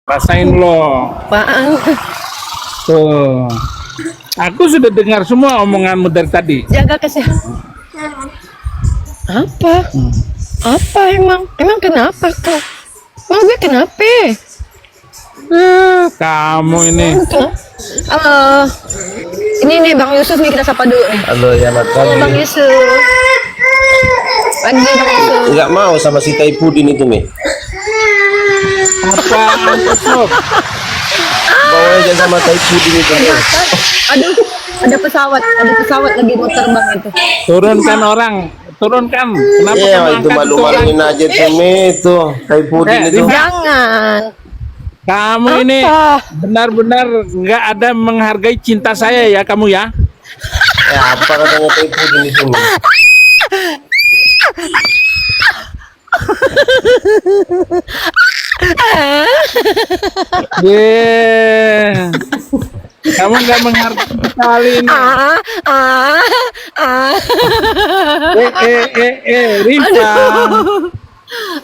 Rasain lo. Apaan? Tuh. Aku sudah dengar semua omonganmu dari tadi. Jaga kesehatan. Apa? Apa emang? Emang kenapa kau? Emang gue kenapa? Kamu ini. Halo. Ini nih Bang Yusuf nih, kita sapa dulu nih. Halo, ya Halo Bang pagi. Yusuf. Pagi Bang Yusuf. Enggak mau sama si Taipudin itu, Mi. Apa Yusuf? Bawa aja sama Taipudin itu, Mi. Aduh, ada pesawat lagi mau terbang itu. Turunkan orang. Turunkan. Kenapa Iya, kamu itu angkat malu-maluin orang? aja tuh, Mi. Itu Taipudin itu. Jangan. Kamu ini Apa? benar-benar nggak ada menghargai cinta saya ya kamu ya. Ya, apa katanya Taipudin itu, Mi? Yeah. Kamu nggak menghargai sekali ini. Rifa.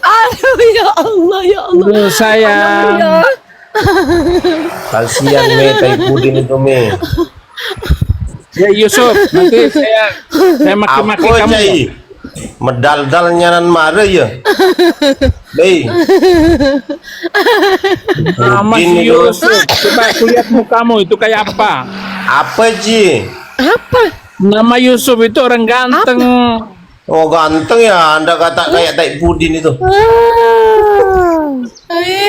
Aduh ya Allah ya Allah. Aduh, sayang. Ya. Kasihan, Mi, Taipudin itu, Mi. Ya Yusuf, nanti saya maki-maki Apa, kamu. Cai? Medal-dal nyaran marah ya. Dei. Nama Udin si itu. Yusuf. Coba aku lihat mukamu itu kayak apa? Apa, Ji? Apa? Nama Yusuf itu orang ganteng. Oh, ganteng ya. Anda kata kayak Taipudin itu.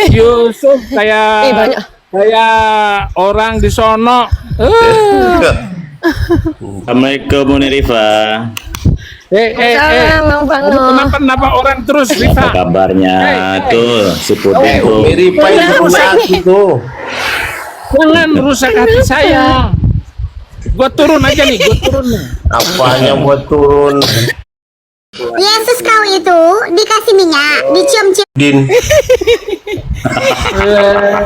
Yusuf Banyak. kayak orang di sono. Assalamualaikum Bunda Rifa. Salam Bang Pano. Kenapa orang terus Apa Rifa? kabarnya tuh si Pudin tuh? Mirip aja punya aku tuh. Jangan rusak hati saya. Gua turun aja nih, gua turun nih. Apanya buat turun? Yesus kau itu dikasih minyak, dicium-cium. Din.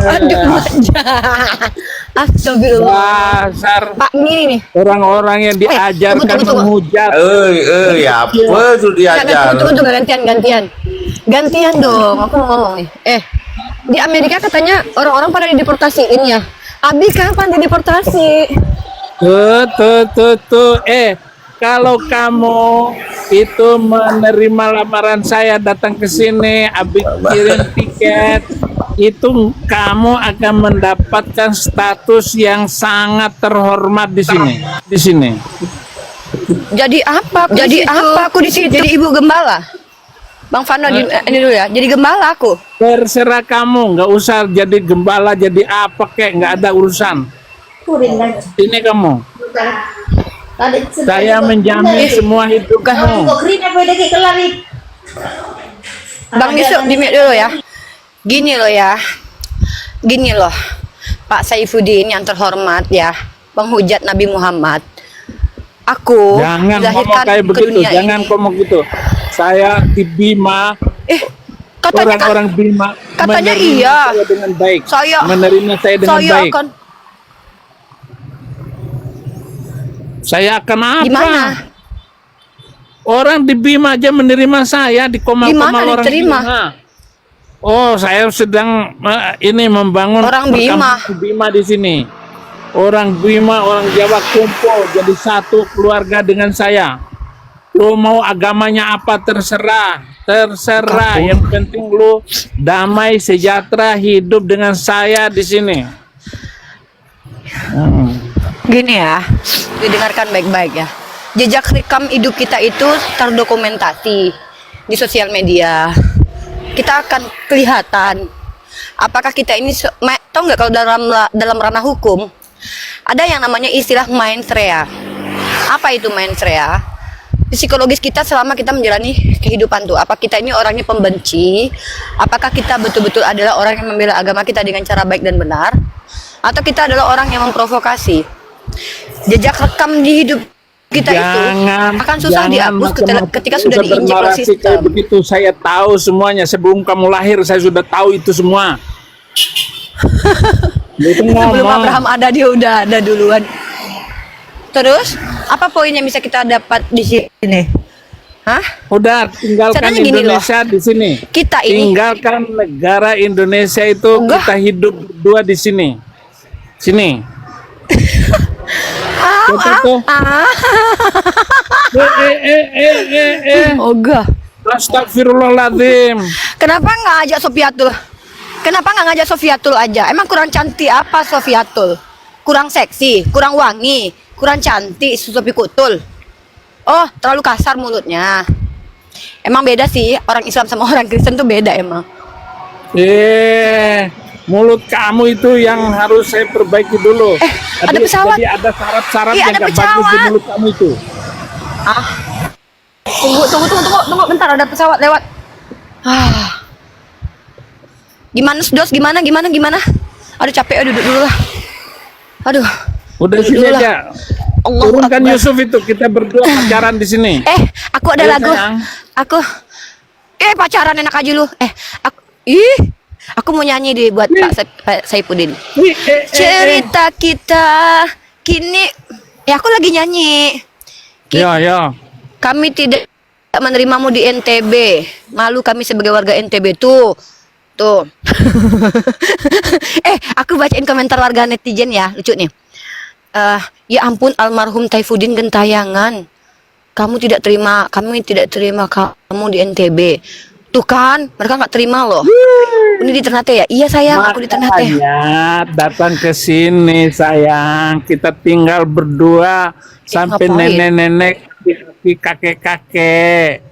Aduh manja. Astagfirullah. Dasar Pak ini nih. orang-orang yang diajarkan tunggu. menghujat. Apa tuh diajar? Tunggu gantian dong. Aku mau ngomong nih. Di Amerika katanya orang-orang pada dideportasiin ya. Abi kapan dideportasi? Tuh. Kalau kamu itu menerima lamaran saya datang ke sini, Abi kirim tiket, itu kamu akan mendapatkan status yang sangat terhormat di sini. Di sini. Jadi apa? Aku di situ? Jadi ibu gembala. Bang Fano ini dulu ya. Jadi gembala aku. Terserah kamu, nggak usah jadi gembala, jadi apa kek, nggak ada urusan. Ini kamu. Saya menjamin semua hidupmu. Bang Yusuf di mute dulu ya. Gini loh Pak Saifuddin yang terhormat ya, penghujat Nabi Muhammad. Aku Jangan ngomong dilahirkan kayak ke begitu, dunia jangan ini. ngomong gitu. Saya di Bima, Katanya kan orang-orang Bima katanya menerima iya. saya dengan baik. Saya Menerima saya dengan baik. akan Saya akan apa? gimana? Orang di Bima aja menerima saya di Gimana komal-komal orang diterima? Bima. Oh, saya sedang ini membangun Orang Bima. perkampungan Bima di sini. Orang Bima, orang Jawa kumpul jadi satu keluarga dengan saya. Lu mau agamanya apa terserah. Yang penting lu damai sejahtera hidup dengan saya di sini. Gini ya, didengarkan baik-baik ya. Jejak rekam hidup kita itu terdokumentasi di sosial media. Kita akan kelihatan apakah kita ini tahu nggak kalau dalam ranah hukum ada yang namanya istilah mens rea. Apa itu mens rea? Psikologis kita selama kita menjalani kehidupan tuh, apa kita ini orangnya pembenci, apakah kita betul-betul adalah orang yang membela agama kita dengan cara baik dan benar, atau kita adalah orang yang memprovokasi. Jejak rekam di hidup kita itu akan susah dihapus ketika sudah diinjek oleh bernarasi kayak sistem. begitu. Saya tahu semuanya sebelum kamu lahir, saya sudah tahu itu semua. Itu Sebelum ngomong. Abraham ada, dia udah ada duluan. Terus apa poin yang bisa kita dapat di sini? Hah? Udah tinggalkan Caranya gini Indonesia di sini. Kita ini Tinggalkan negara Indonesia itu, Enggak. kita hidup berdua di sini. Sini. Coba tuh. Ogah. Astagfirullahaladzim. Kenapa nggak ajak Sofiatul? Kenapa nggak ngajak Sofiatul aja? Emang kurang cantik apa Sofiatul? Kurang seksi, kurang wangi, kurang cantik Sofi Kutul. Oh, terlalu kasar mulutnya. Emang beda sih, orang Islam sama orang Kristen tuh beda emang. Mulut kamu itu yang harus saya perbaiki dulu. Ada pesawat. Jadi ada syarat-syarat Iya, yang ada gak bagus di pesawat. mulut kamu itu. Tunggu, bentar ada pesawat lewat. Gimana Dos? Gimana? Aduh capek, duduk dulu lah. Aduh. Udah Duduk sini dulu lah. aja. Allahu Turunkan Akbar. Yusuf itu, kita berdua pacaran di sini. Aku ada Ayo, lagu. sayang. Aku pacaran enak aja lu. Aku mau nyanyi deh buat Pak Saifuddin. Cerita kita kini aku lagi nyanyi. Ya. Kami tidak menerimamu di NTB. Malu kami sebagai warga NTB tuh. Aku bacain komentar warga netizen ya, lucu nih. Ya ampun almarhum Saifuddin Gentayangan. Kami tidak terima kamu di NTB. Tuh kan, mereka nggak terima loh. Ini di Ternate ya? Iya sayang, aku di Ternate. Makanya datang ke sini sayang. Kita tinggal berdua sampai ngapain? nenek-nenek, kakek-kakek.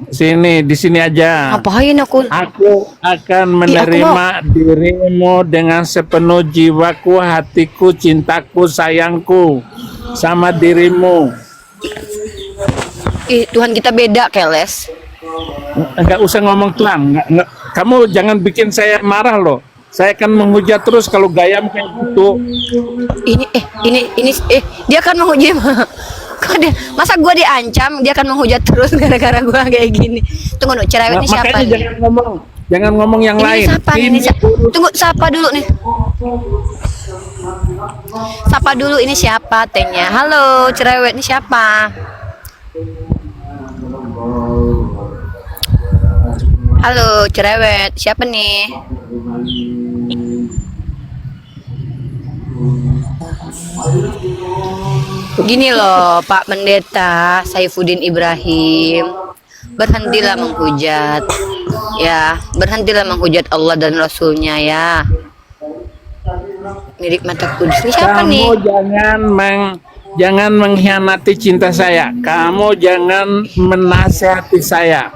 Sini, di sini aja. Ngapain aku? Aku akan menerima dirimu dengan sepenuh jiwaku, hatiku, cintaku, sayangku sama dirimu. Tuhan kita beda, Keles. Enggak usah ngomong Tuhan. Enggak. Kamu jangan bikin saya marah loh. Saya akan menghujat terus kalau gayam kayak gitu. Ini dia akan menghujat. Masa gua diancam, dia akan menghujat terus gara-gara gua kayak gini. Tunggu, cerewet ini siapa Makanya nih? jangan ngomong yang Ini lain. siapa nih? Ini siapa? Tunggu, sapa dulu nih. Sapa dulu, ini siapa tehnya? Halo, cerewet ini siapa? Halo, cerewet, siapa nih? Gini loh, Pak Pendeta Saifuddin Ibrahim, berhentilah menghujat, ya, berhentilah menghujat Allah dan Rasulnya ya. Mirip mata kudus. Ini siapa nih? Kamu jangan mengkhianati cinta saya. Kamu jangan menasehati saya.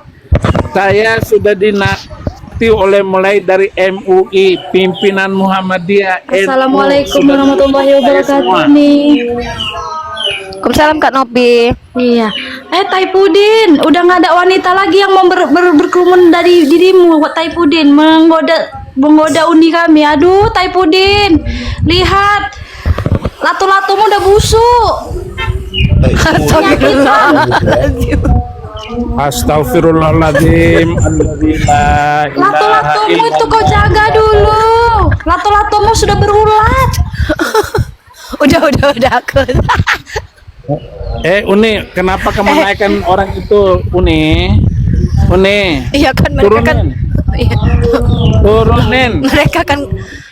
Saya sudah dinasihati mulai dari MUI, pimpinan Muhammadiyah. Assalamualaikum NU, warahmatullahi saya wabarakatuh semua. nih. Waalaikumsalam Kak Nopi. Iya. Saifuddin, udah nggak ada wanita lagi yang mau berkerumun dari dirimu, Saifuddin, menggoda uni kami. Aduh, Saifuddin, lihat, latu-latumu udah busuk. Astagfirullahaladzim. Latu-latumu itu kau jaga dulu. Latu-latumu sudah berulat. Udah aku. Uni, kenapa kamu naikkan orang itu, Uni? Iya kan mereka kan. Iya. Turunin.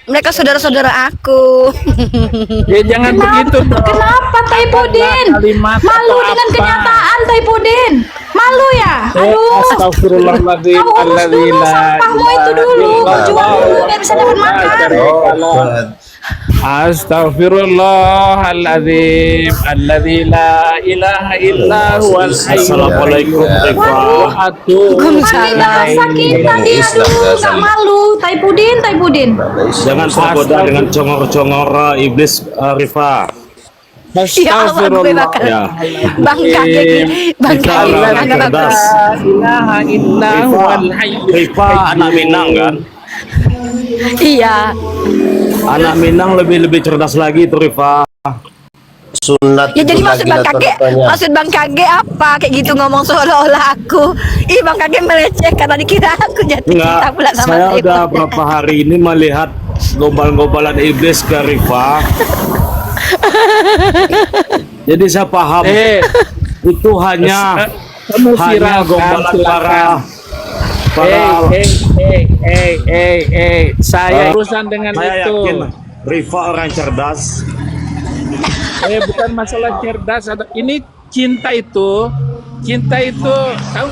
Mereka saudara-saudara aku. Ya jangan begitu dong. Kenapa Saifuddin? Kalimat Malu atau dengan apa? kenyataan Saifuddin. Malu ya? Aduh. Astagfirullahaladzim. Kau urus dulu sampahmu itu dulu. Kau jual dulu biar bisa dapat makan. Astagfirullahaladzim. Alladzi la ilaha illa huwal hayyul Assalamualaikum, qayyum. Eva. Wanita sakit tadi, aduh, gak malu. Saifuddin. Jangan tergoda dengan congor-congor iblis, Rifa. Ya Allah, gue bakal Ya. bangka gini. Bangka Kita gini. orang Bangka cerdas. ilaha illa huwal hayyul Rifa anak Minang kan? Iya. Anak Minang lebih cerdas lagi itu Rifa. Sunat Ya jadi itu maksud lagi Bang lah Kage, contohnya. maksud Bang Kage apa? Kayak gitu ngomong seolah-olah aku. Ih, Bang Kage meleceh karena dikira aku jatuh cinta Enggak, pula sama saya Saifuddin. udah berapa hari ini melihat gombal-gombalan iblis ke Rifa. Jadi saya paham itu hanya Kamu hanya viralkan, gombalan silakan. Saya urusan dengan saya itu. yakin Rifa orang cerdas. Bukan masalah cerdas. Ini cinta itu, kamu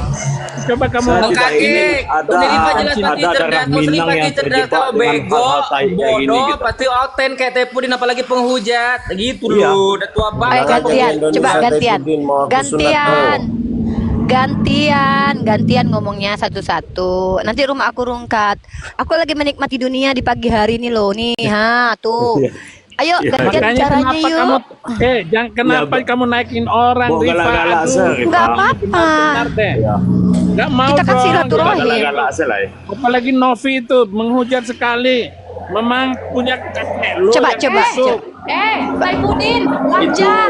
coba kamu Saya Bang tidak Kaki, ingin ada Rifa jelas pasti ada cerdas. darah Kalau Minang Rifa yang cerdas, terjebak kalau dengan bego, hal-hal kayak gini bodoh, gitu. pasti oten kayak Tepudin, apalagi penghujat. Gitu Iya. loh, udah tua Ayo banget. gantian, Indonesia, coba gantian. Saifuddin mau aku sunat, Gantian ngomongnya satu-satu. Nanti rumah aku rungkat. Aku lagi menikmati dunia di pagi hari ini loh. Nih, tuh. Ayo gantian Makanya caranya kenapa yuk. kamu jangan kenapa Ya, kamu naikin orang Bawa Rifa? galak-galak, Aduh, Sir, Rifa. Nggak apa-apa. benar deh. Ya. Nggak mau Kita kan dong. silaturahim. Galak-galak aja lah ya. Apalagi Novi itu menghujat sekali. Memang punya kakek lu Coba, yang coba. busuk. Saipudin, wajar.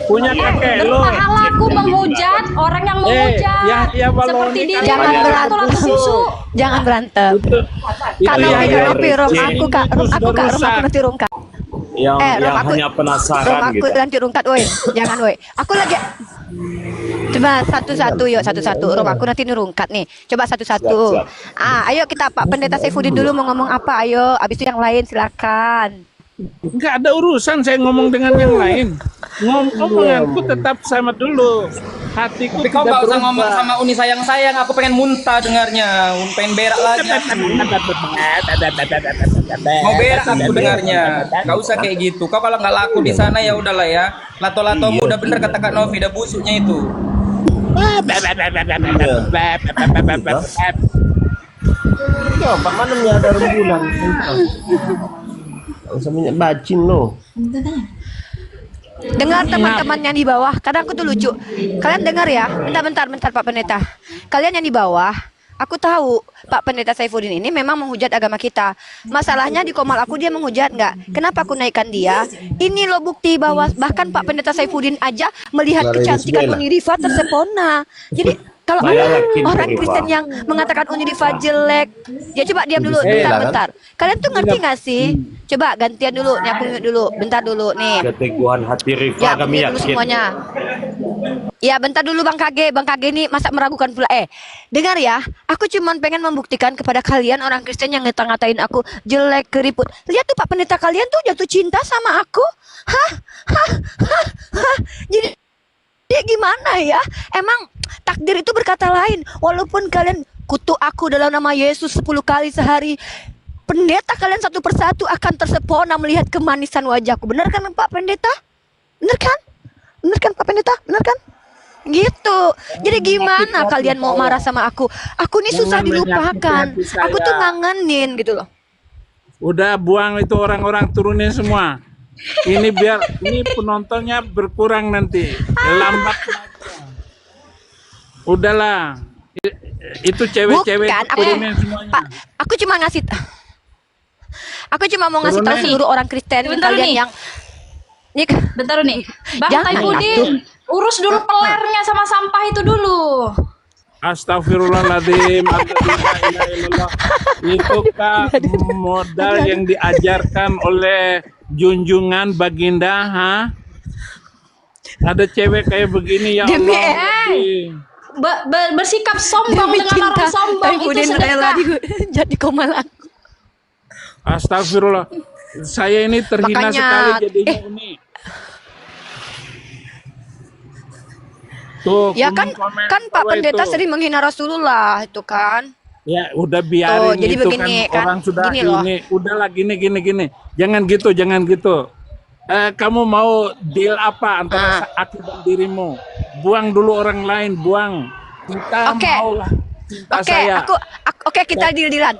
Punya kakek lu. Berpahala aku menghujat orang yang menghujat. ya Waloni Seperti kan diri Jangan banyak berantem. tulang susu. Jangan berantem. Kak Itu Novi, yang Kak Novi, rum yang aku kak, rum aku kak, rum rusak. aku nanti rungkat. Yang Rom, aku- hanya Rum penasaran aku gitu. nanti rungkat, woi. Jangan, woi. Aku lagi. Coba satu-satu yuk, satu-satu. Rum aku nanti nurungkat nih. Coba satu-satu. Siap, Ayo kita Pak Pendeta Saifuddin dulu mau ngomong apa? Ayo, abis itu yang lain silakan. Nggak ada urusan saya ngomong dengan yang lain. Ngomonganku tetap sama dulu. Hatiku Tapi kau tidak gak usah berubah. ngomong sama Uni sayang-sayang, aku pengen muntah dengarnya. Pengen berak lagi. Mau berak aku dengarnya. Gak usah kayak gitu. Kau kalau nggak laku di sana ya udahlah ya. Lato-latomu udah bener kata Kak Novi, udah busuknya itu. Ya, Pak mana ada rembulan? Gak usah minyak bacin lo. Dengar teman-teman yang di bawah, kadang aku tuh lucu. Kalian dengar ya? Bentar Pak Pendeta. Kalian yang di bawah, aku tahu Pak Pendeta Saifuddin ini memang menghujat agama kita. Masalahnya di komal aku dia menghujat nggak? Kenapa aku naikkan dia? Ini loh bukti bahwa bahkan Pak Pendeta Saifuddin aja melihat Lara kecantikan Isbela. Uni Rifa tersepona. Jadi kalau Saya ada yakin orang Rifa. Kristen yang mengatakan Uni Rifa jelek, ya coba diam dulu, bentar. Kalian tuh ngerti nggak sih? Coba gantian dulu, nih aku mute dulu, bentar dulu nih. Keteguhan hati Rifa Ya, kami mute dulu yakin. semuanya. Ya, bentar dulu Bang KG ini masa meragukan pula. Dengar ya, aku cuma pengen membuktikan kepada kalian orang Kristen yang ngata-ngatain aku jelek, keriput. Lihat tuh Pak Pendeta kalian tuh jatuh cinta sama aku. Hah? Jadi gimana ya? Emang takdir itu berkata lain. Walaupun kalian kutuk aku dalam nama Yesus 10 kali sehari, pendeta kalian satu persatu akan tersepona melihat kemanisan wajahku. Benar kan Pak Pendeta? Benar kan? Benar kan Pak Pendeta? Benar kan? Gitu. Jadi gimana kalian mau marah sama aku? Aku ini susah Jangan dilupakan. menyakiti hati Aku tuh saya. ngangenin gitu loh. Udah buang itu orang-orang turunin semua. Ini biar ini penontonnya berkurang nanti. Lambat aja. Udahlah. Itu cewek-cewek Bukan, turunin semuanya. Pak, aku cuma mau ngasih tahu Turunin. seluruh orang Kristen Sebentar kalian nih. yang nih Bentar nih. Bang Jangan Saipudin, urus dulu pelernya sama sampah itu dulu. Astagfirullahaladzim. Alhamdulillah. Itu kan modal yang diajarkan oleh junjungan Baginda, ha? Ada cewek kayak begini ya Demi Allah. Bersikap sombong demi dengan cinta orang sombong itu Saifuddin rela sedekah. jadi komal aku. Astagfirullah. Saya ini terhina Makanya, sekali jadinya ini. Tuh, Ya kan komen Pak bawah Pendeta itu. sering menghina Rasulullah itu kan. Ya udah biarin Tuh, jadi itu begini, kan, kan? orang sudah Gini loh. ini udahlah gini. Jangan gitu. Kamu mau deal apa antara aku dan dirimu? Buang dulu orang lain, buang. Kita Oke. maulah cinta Oke, saya. oke kita deal-dealan.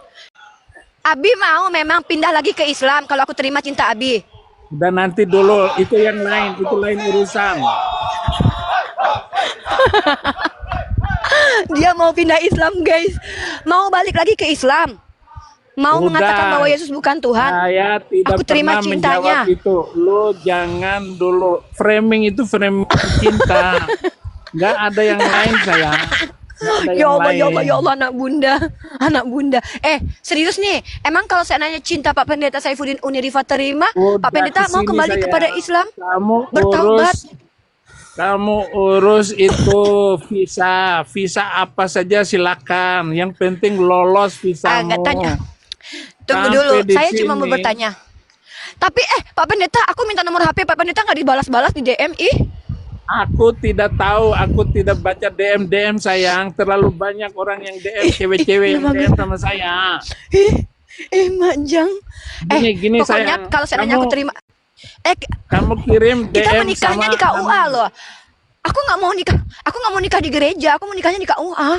Abi mau memang pindah lagi ke Islam kalau aku terima cinta Abi. Udah nanti dulu, itu yang lain, itu lain urusan. Dia mau pindah Islam, guys. Mau balik lagi ke Islam. Mau Udah. mengatakan bahwa Yesus bukan Tuhan. Saya tidak Aku terima pernah cintanya. menjawab itu. Lo jangan dulu framing itu framing cinta. Nggak ada yang lain saya. Ya Allah, anak bunda. Serius nih, emang kalau saya nanya cinta Pak Pendeta Saifuddin Uni Rifa terima, Udah Pak Pendeta mau kesini kembali saya. kepada Islam? Kamu Bertaubat. Kamu urus itu visa apa saja silakan. Yang penting lolos visamu. Nggak tanya. Tunggu Sampai dulu, di saya cuma mau sini. bertanya. Tapi Pak Pendeta, aku minta nomor HP Pak Pendeta nggak dibalas-balas di DM ih. Aku tidak tahu, aku tidak baca DM sayang. Terlalu banyak orang yang DM, cewek-cewek yang DM sama saya. Manjang. Gini Pokoknya sayang. kalau seandainya aku terima Kamu kirim DM kita menikahnya sama di KUA loh. Aku nggak mau nikah di gereja, aku mau nikahnya di KUA.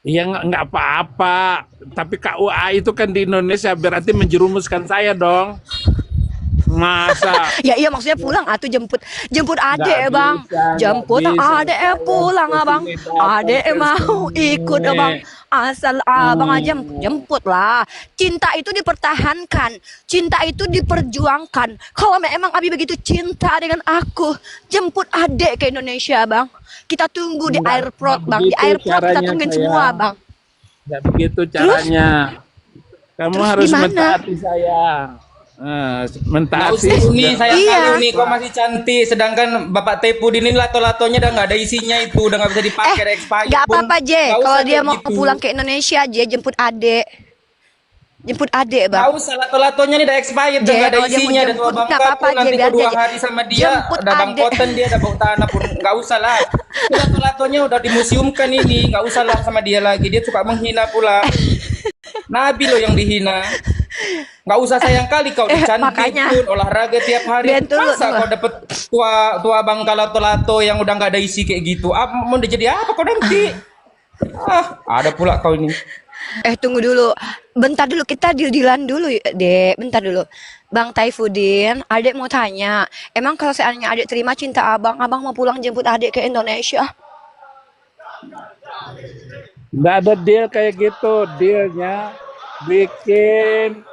Iya nggak apa-apa. Tapi KUA itu kan di Indonesia berarti menjerumuskan saya dong. Masa? Ya iya maksudnya pulang jemput adek Nggak bang, bisa, jemput nggak bisa. adek pulang abang, adek mau ikut abang, asal abang aja jemput lah. Cinta itu dipertahankan, cinta itu diperjuangkan. Kalau memang Abi begitu cinta dengan aku, jemput adek ke Indonesia bang. Kita tunggu di Nggak airport bang, di begitu airport kita caranya, tungguin sayang. semua bang. Nggak begitu caranya. Kamu Terus harus gimana? mentaati saya. Nggak Mentaati. usah Uni, sayang Iya. kali Uni, kau masih cantik. Sedangkan Bapak Taipudin ini lato-latonya udah nggak ada isinya itu, udah nggak bisa dipakai expired Gak pun. apa-apa Je, Nggak kalau usah dia kayak mau gitu. pulang ke Indonesia Je, jemput adek bang. Nggak usah lato-latonya nih udah expired, udah Je, nggak ada kalau dia mau isinya, dan jemput, tua nggak bangka apa-apa, pun nanti Je, biar kau 2 dia hari sama dia, jemput udah adek. bangkotan dia, udah bau tanah pun nggak usah lah. Lato-latonya udah dimuseumkan ini, nggak usah lah sama dia lagi. Dia suka menghina pula. Nabi loh yang dihina. Nggak usah sayang kali kau dicantik makanya. pun olahraga tiap hari. Biar dulu, Masa kau dapet tua bangka lato-lato yang udah nggak ada isi kayak gitu? Mau jadi apa kau nanti? Ada pula kau ini. Tunggu dulu. Bentar dulu, kita deal-dealan dulu, Dek. Bentar dulu. Bang Taifudin, adek mau tanya. Emang kalau seandainya adek terima cinta abang mau pulang jemput adek ke Indonesia? Nggak ada deal kayak gitu. Dealnya bikin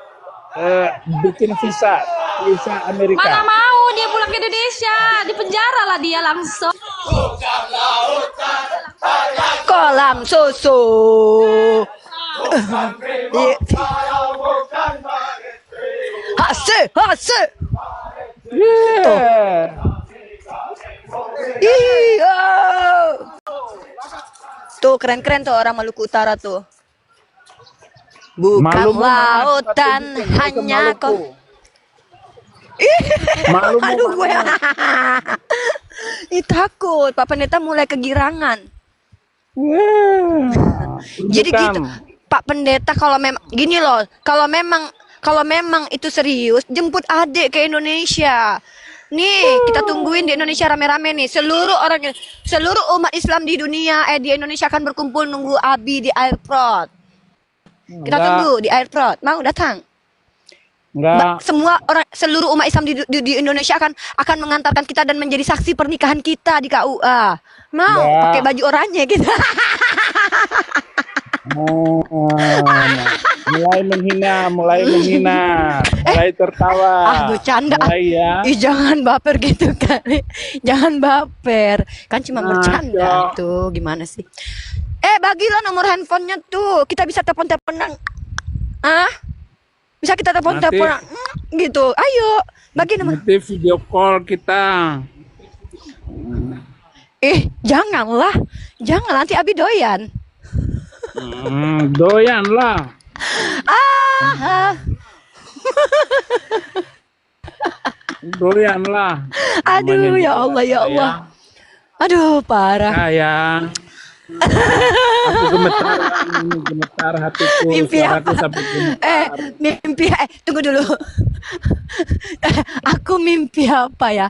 visa Amerika. Mana mau dia pulang ke Indonesia, di penjara lah dia langsung. Kolam susu. Hase. Yeah. Iya. Tuh keren-keren tuh orang Maluku Utara tuh. Bukan Malumu mana? lautan Coba tunjukin hanya Maluku. kau. Malumu Aduh gue. mana? Ih takut, Pak Pendeta mulai kegirangan. Jadi Tunjukkan. gitu, Pak Pendeta kalau memang gini loh, kalau memang itu serius, jemput adek ke Indonesia. Nih, kita tungguin di Indonesia rame-rame nih. Seluruh umat Islam di dunia, di Indonesia akan berkumpul nunggu Abi di airport. Kita Enggak. tunggu di airport. Mau datang? Enggak. Seluruh umat Islam di Indonesia akan mengantarkan kita dan menjadi saksi pernikahan kita di KUA. Mau Enggak. pakai baju oranye kita. Mulai menghina, mulai tertawa. Bercanda. Mulai ya. Ih, jangan baper gitu kali. Jangan baper. Kan cuma bercanda Cok. tuh. Gimana sih? Bagilah nomor handphonenya tuh. Kita bisa telepon-teleponan. Bisa kita telepon-teleponan. Gitu. Ayo, bagi nomor. Nanti video call kita. Janganlah. Jangan nanti Abi doyan. Doyan lah. Doyan lah. Aduh, Namanya ya juga Allah, ya sayang. Allah. Aduh, parah. Sayang. Aku gemetar hatiku. Mimpi Suaraku apa? sampai gemetar. Mimpi. Tunggu dulu. Aku mimpi apa ya?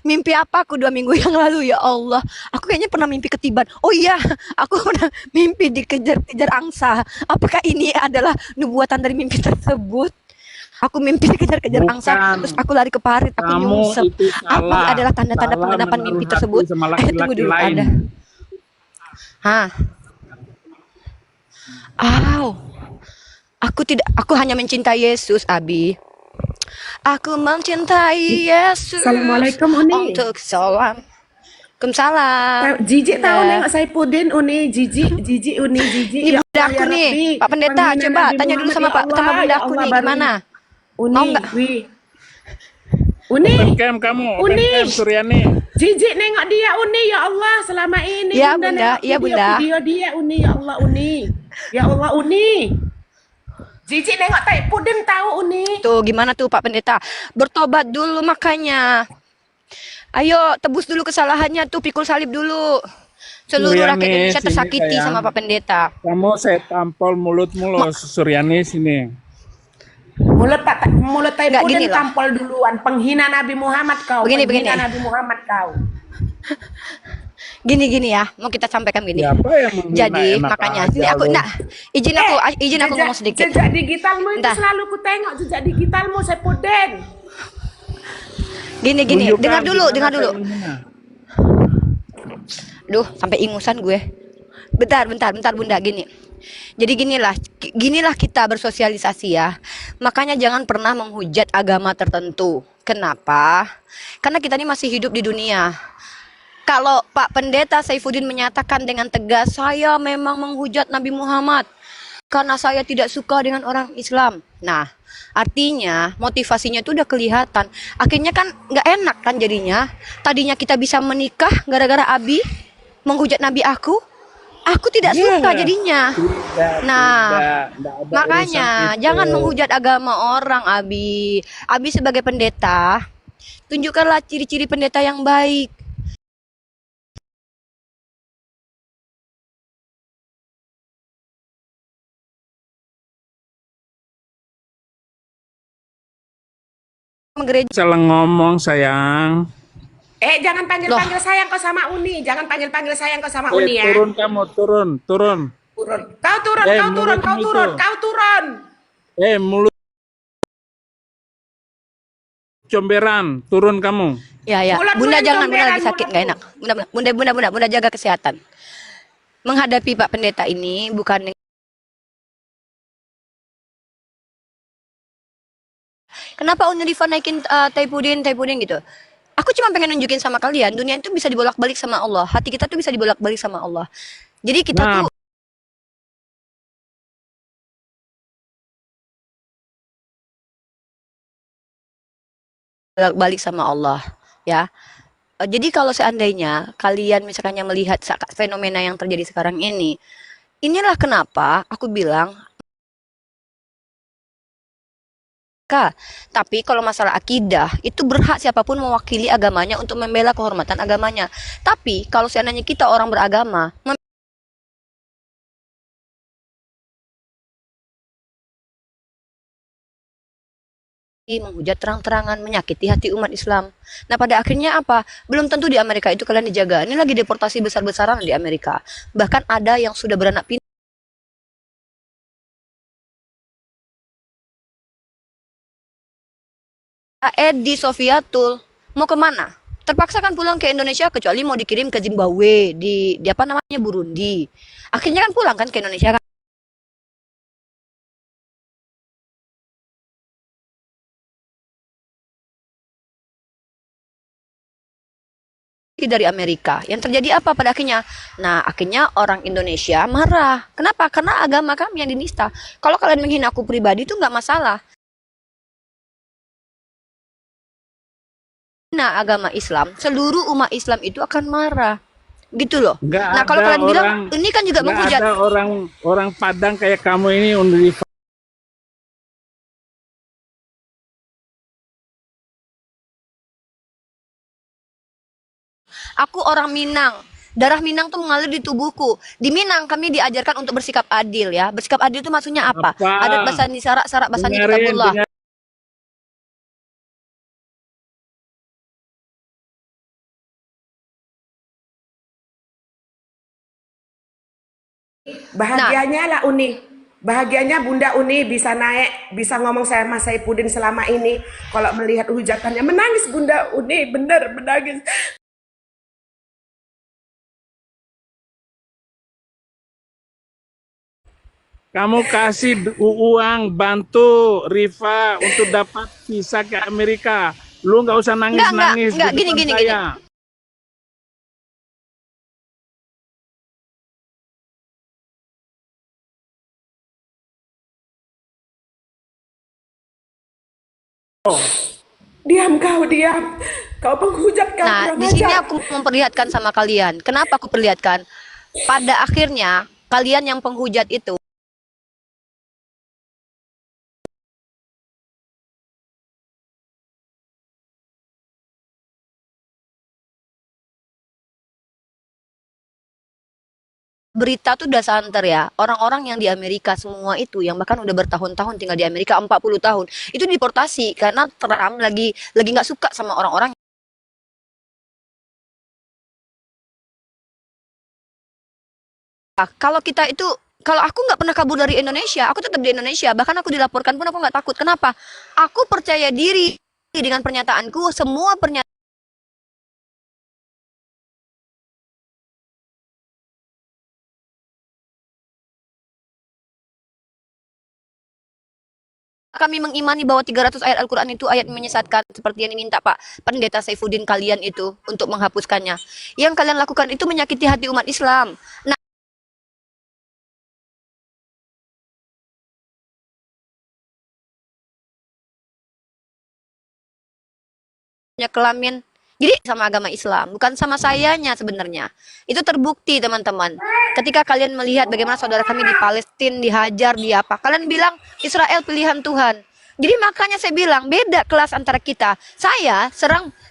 Mimpi apa aku 2 minggu yang lalu ya Allah. Aku kayaknya pernah mimpi ketiban. Oh iya, aku pernah mimpi dikejar-kejar angsa. Apakah ini adalah nubuatan dari mimpi tersebut? Aku mimpi dikejar-kejar angsa, Bukan. terus aku lari ke parit, aku Kamu nyungsep. itu Apa salah. adalah tanda-tanda Salah penggenapan menaruh mimpi hati tersebut? sama laki-laki Tunggu dulu, lain. ada. Aku hanya mencintai Yesus, Abi. Aku mencintai Yesus. Assalamualaikum, Uni. Untuk salam. Waalaikumsalam. Jijik tahu Ya. nengok Saipudin Uni, jijik Uni, jijik. Ini Ya bunda Allah, aku ya nih, Rabbi. Pak Pendeta, Panggilan coba Nabi tanya dulu Muhammad, sama ya Pak Allah, sama bunda ya aku Allah, nih, baru. gimana? Uni, Mau nggak? Uni, Open cam kamu, open Uni. cam Suryani. Jijik nengok dia Uni, ya Allah, selama ini Ya, Bunda, nengok iya, Bunda. video dia Uni, ya Allah Uni. Ya Allah Uni. Jijik nengok Tai Pudin tahu Uni. Tuh gimana tuh Pak Pendeta? Bertobat dulu makanya. Ayo tebus dulu kesalahannya tuh, pikul salib dulu. Seluruh Suryani, rakyat Indonesia sini, tersakiti sayang. sama Pak Pendeta. Kamu saya tampol mulutmu loh, Suryani sini. Mulut Tai Nggak, Pudin gini loh. tampol duluan, penghina Nabi Muhammad kau. Begini, penghina begini. Nabi Muhammad kau. Gini ya, mau kita sampaikan gini. Siapa yang menghina? Jadi Enak makanya aja ini aku lu. nah, izin aku ngomong sedikit. Jejak digitalmu itu Entah. selalu ku tengok jejak digitalmu Saipudin. Gini, Tunjukkan dengar dulu. gimana saya menghina. Duh, sampai ingusan gue. Bentar Bunda, gini. Jadi ginilah kita bersosialisasi ya. Makanya jangan pernah menghujat agama tertentu. Kenapa? Karena kita ini masih hidup di dunia. Kalau Pak Pendeta Saifuddin menyatakan dengan tegas, saya memang menghujat Nabi Muhammad karena saya tidak suka dengan orang Islam. Nah, artinya motivasinya itu udah kelihatan. Akhirnya kan nggak enak kan jadinya. Tadinya kita bisa menikah gara-gara Abi menghujat Nabi aku tidak suka jadinya. Nah, Tidak ada makanya urusan itu. jangan menghujat agama orang, Abi. Abi sebagai pendeta, tunjukkanlah ciri-ciri pendeta yang baik. Gereja Salah ngomong sayang. Jangan panggil-panggil sayang kau sama Uni. Jangan panggil-panggil sayang kau sama Uni ya. Turun kamu, turun. Turun. Kau turun, Eh, kau turun, kau mulutmu turun, itu. kau turun. Mulut comberan, turun kamu. Ya. Bulan-bulan Bunda jangan, Bunda comberan lagi sakit, nggak enak. Bunda jaga kesehatan. Menghadapi Pak Pendeta ini bukan dengan... Kenapa Unriva naikin Taipudin gitu? Aku cuma pengen nunjukin sama kalian, dunia itu bisa dibolak-balik sama Allah. Hati kita tuh bisa dibolak-balik sama Allah. Jadi kita Nah, tuh bolak-balik sama Allah, ya. Jadi kalau seandainya kalian misalnya melihat fenomena yang terjadi sekarang ini, inilah kenapa aku bilang tapi kalau masalah akidah itu berhak siapapun mewakili agamanya untuk membela kehormatan agamanya. Tapi kalau seandainya kita orang beragama menghujat terang-terangan, menyakiti hati umat Islam. Nah pada akhirnya apa? Belum tentu di Amerika itu kalian dijaga. Ini lagi deportasi besar-besaran di Amerika. Bahkan ada yang sudah beranak pinak. Edi Sofiatul mau kemana? Terpaksa kan pulang ke Indonesia kecuali mau dikirim ke Zimbabwe di apa namanya Burundi. Akhirnya kan pulang kan ke Indonesia kan. Dari Amerika. Yang terjadi apa pada akhirnya? Nah, akhirnya orang Indonesia marah. Kenapa? Karena agama kami yang dinista. Kalau kalian menghina aku pribadi itu nggak masalah. Nah, agama Islam, seluruh umat Islam itu akan marah. Gitu loh. nggak Nah, kalau ada kalian bilang orang, ini kan juga nggak menghujat. ada orang Padang kayak kamu ini Unriva. Aku orang Minang. Darah Minang tuh mengalir di tubuhku. Di Minang kami diajarkan untuk bersikap adil ya. Bersikap adil itu maksudnya apa? Apa? Adat basani sarak basani Dengerin, kitabullah. dengerin. Bahagianya lah Uni. Bahagianya Bunda Uni bisa naik, bisa ngomong sama Saipudin selama ini. Kalau melihat hujatannya menangis Bunda Uni, bener menangis. Kamu kasih uang bantu Riva untuk dapat visa ke Amerika. Lu nggak usah nangis-nangis Enggak, di depan gini. saya. Diam kau, diam. Kau penghujat, kau Nah, kurang di sini ajar. aku memperlihatkan sama kalian. Kenapa aku perlihatkan? Pada akhirnya, kalian yang penghujat itu berita tuh udah santer ya. Orang-orang yang di Amerika semua itu yang bahkan udah bertahun-tahun tinggal di Amerika 40 tahun itu deportasi karena Trump lagi nggak suka sama orang-orang. Kalau kita itu kalau aku nggak pernah kabur dari Indonesia, aku tetap di Indonesia. Bahkan aku dilaporkan pun aku nggak takut. Kenapa? Aku percaya diri dengan pernyataanku. Semua pernyataan kami mengimani bahwa 300 ayat Al-Quran itu ayat menyesatkan seperti yang diminta Pak Pendeta Saifuddin kalian itu untuk menghapuskannya. Yang kalian lakukan itu menyakiti hati umat Islam. Nah, kelamin. Jadi sama agama Islam, bukan sama sayanya sebenarnya. Itu terbukti teman-teman. Ketika kalian melihat bagaimana saudara kami di Palestina dihajar, di apa, kalian bilang Israel pilihan Tuhan. Jadi makanya saya bilang beda kelas antara kita. Saya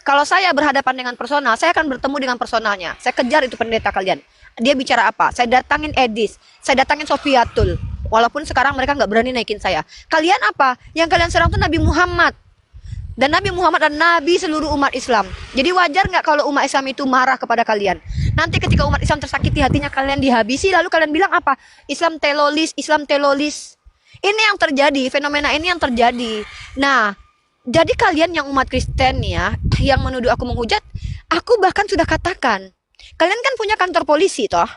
kalau saya berhadapan dengan personal, saya akan bertemu dengan personalnya. Saya kejar itu pendeta kalian. Dia bicara apa? Saya datangin Edis, saya datangin Sofiatul. Walaupun sekarang mereka nggak berani naikin saya. Kalian apa? Yang kalian serang tuh Nabi Muhammad. Dan Nabi Muhammad dan Nabi seluruh umat Islam. Jadi wajar nggak kalau umat Islam itu marah kepada kalian? Nanti ketika umat Islam tersakiti hatinya kalian dihabisi, lalu kalian bilang apa? Islam teroris, Islam teroris. Ini yang terjadi, fenomena ini yang terjadi. Nah, jadi kalian yang umat Kristen ya, yang menuduh aku menghujat, aku bahkan sudah katakan, kalian kan punya kantor polisi toh?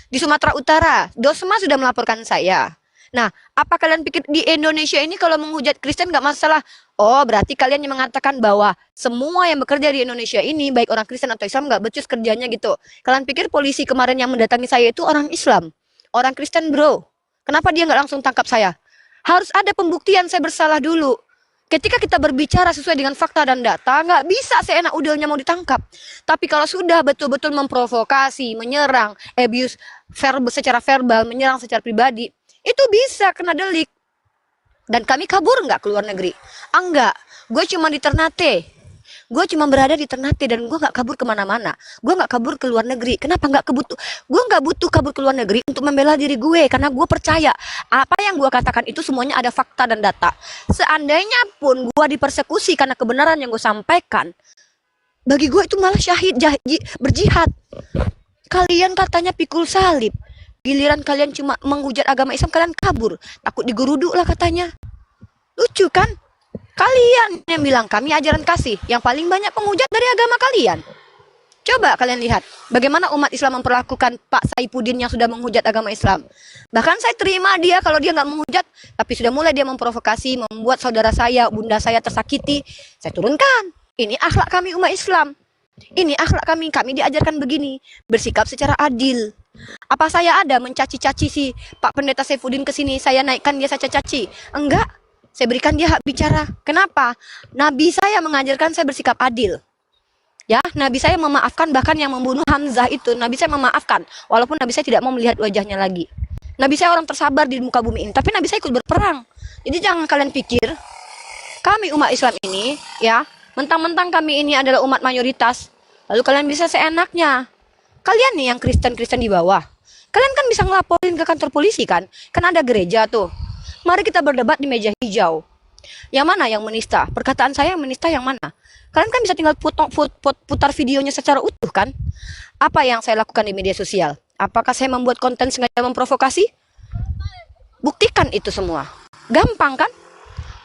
Di Sumatera Utara, Dosma sudah melaporkan saya. Nah, apa kalian pikir di Indonesia ini kalau menghujat Kristen nggak masalah? Oh, berarti kalian yang mengatakan bahwa semua yang bekerja di Indonesia ini, baik orang Kristen atau Islam, nggak becus kerjanya gitu. Kalian pikir polisi kemarin yang mendatangi saya itu orang Islam? Orang Kristen, bro. Kenapa dia nggak langsung tangkap saya? Harus ada pembuktian saya bersalah dulu. Ketika kita berbicara sesuai dengan fakta dan data, nggak bisa seenak udelnya mau ditangkap. Tapi kalau sudah betul-betul memprovokasi, menyerang, abuse secara verbal, menyerang secara pribadi, itu bisa kena delik. Dan kami kabur nggak ke luar negeri? Enggak, gue cuma di Ternate. Gue cuma berada di Ternate dan gue nggak kabur kemana-mana. Gue nggak kabur ke luar negeri. Kenapa nggak kebutuh? Gue nggak butuh kabur ke luar negeri untuk membela diri gue. Karena gue percaya apa yang gue katakan itu semuanya ada fakta dan data. Seandainya pun gue dipersekusi karena kebenaran yang gue sampaikan, bagi gue itu malah syahid, berjihad. Kalian katanya pikul salib. Giliran kalian cuma menghujat agama Islam, kalian kabur. Takut digeruduk lah katanya. Lucu kan? Kalian yang bilang kami ajaran kasih. Yang paling banyak penghujat dari agama kalian. Coba kalian lihat bagaimana umat Islam memperlakukan Pak Saifuddin yang sudah menghujat agama Islam. Bahkan saya terima dia kalau dia nggak menghujat, tapi sudah mulai dia memprovokasi, membuat saudara saya, bunda saya tersakiti. Saya turunkan. Ini akhlak kami umat Islam. Ini akhlak kami diajarkan begini. Bersikap secara adil. Apa saya ada mencaci-caci si Pak Pendeta Saifuddin ke sini, saya naikkan dia, saya caci? Enggak. Saya berikan dia hak bicara. Kenapa? Nabi saya mengajarkan saya bersikap adil. Ya, Nabi saya memaafkan bahkan yang membunuh Hamzah itu. Nabi saya memaafkan walaupun Nabi saya tidak mau melihat wajahnya lagi. Nabi saya orang tersabar di muka bumi ini, tapi Nabi saya ikut berperang. Jadi jangan kalian pikir kami umat Islam ini ya, mentang-mentang kami ini adalah umat mayoritas, lalu kalian bisa seenaknya. Kalian nih yang Kristen-Kristen di bawah, kalian kan bisa ngelaporin ke kantor polisi kan? Kan ada gereja tuh. Mari kita berdebat di meja hijau. Yang mana yang menista? Perkataan saya yang menista yang mana? Kalian kan bisa tinggal putar videonya secara utuh kan? Apa yang saya lakukan di media sosial? Apakah saya membuat konten sengaja memprovokasi? Buktikan itu semua. Gampang kan?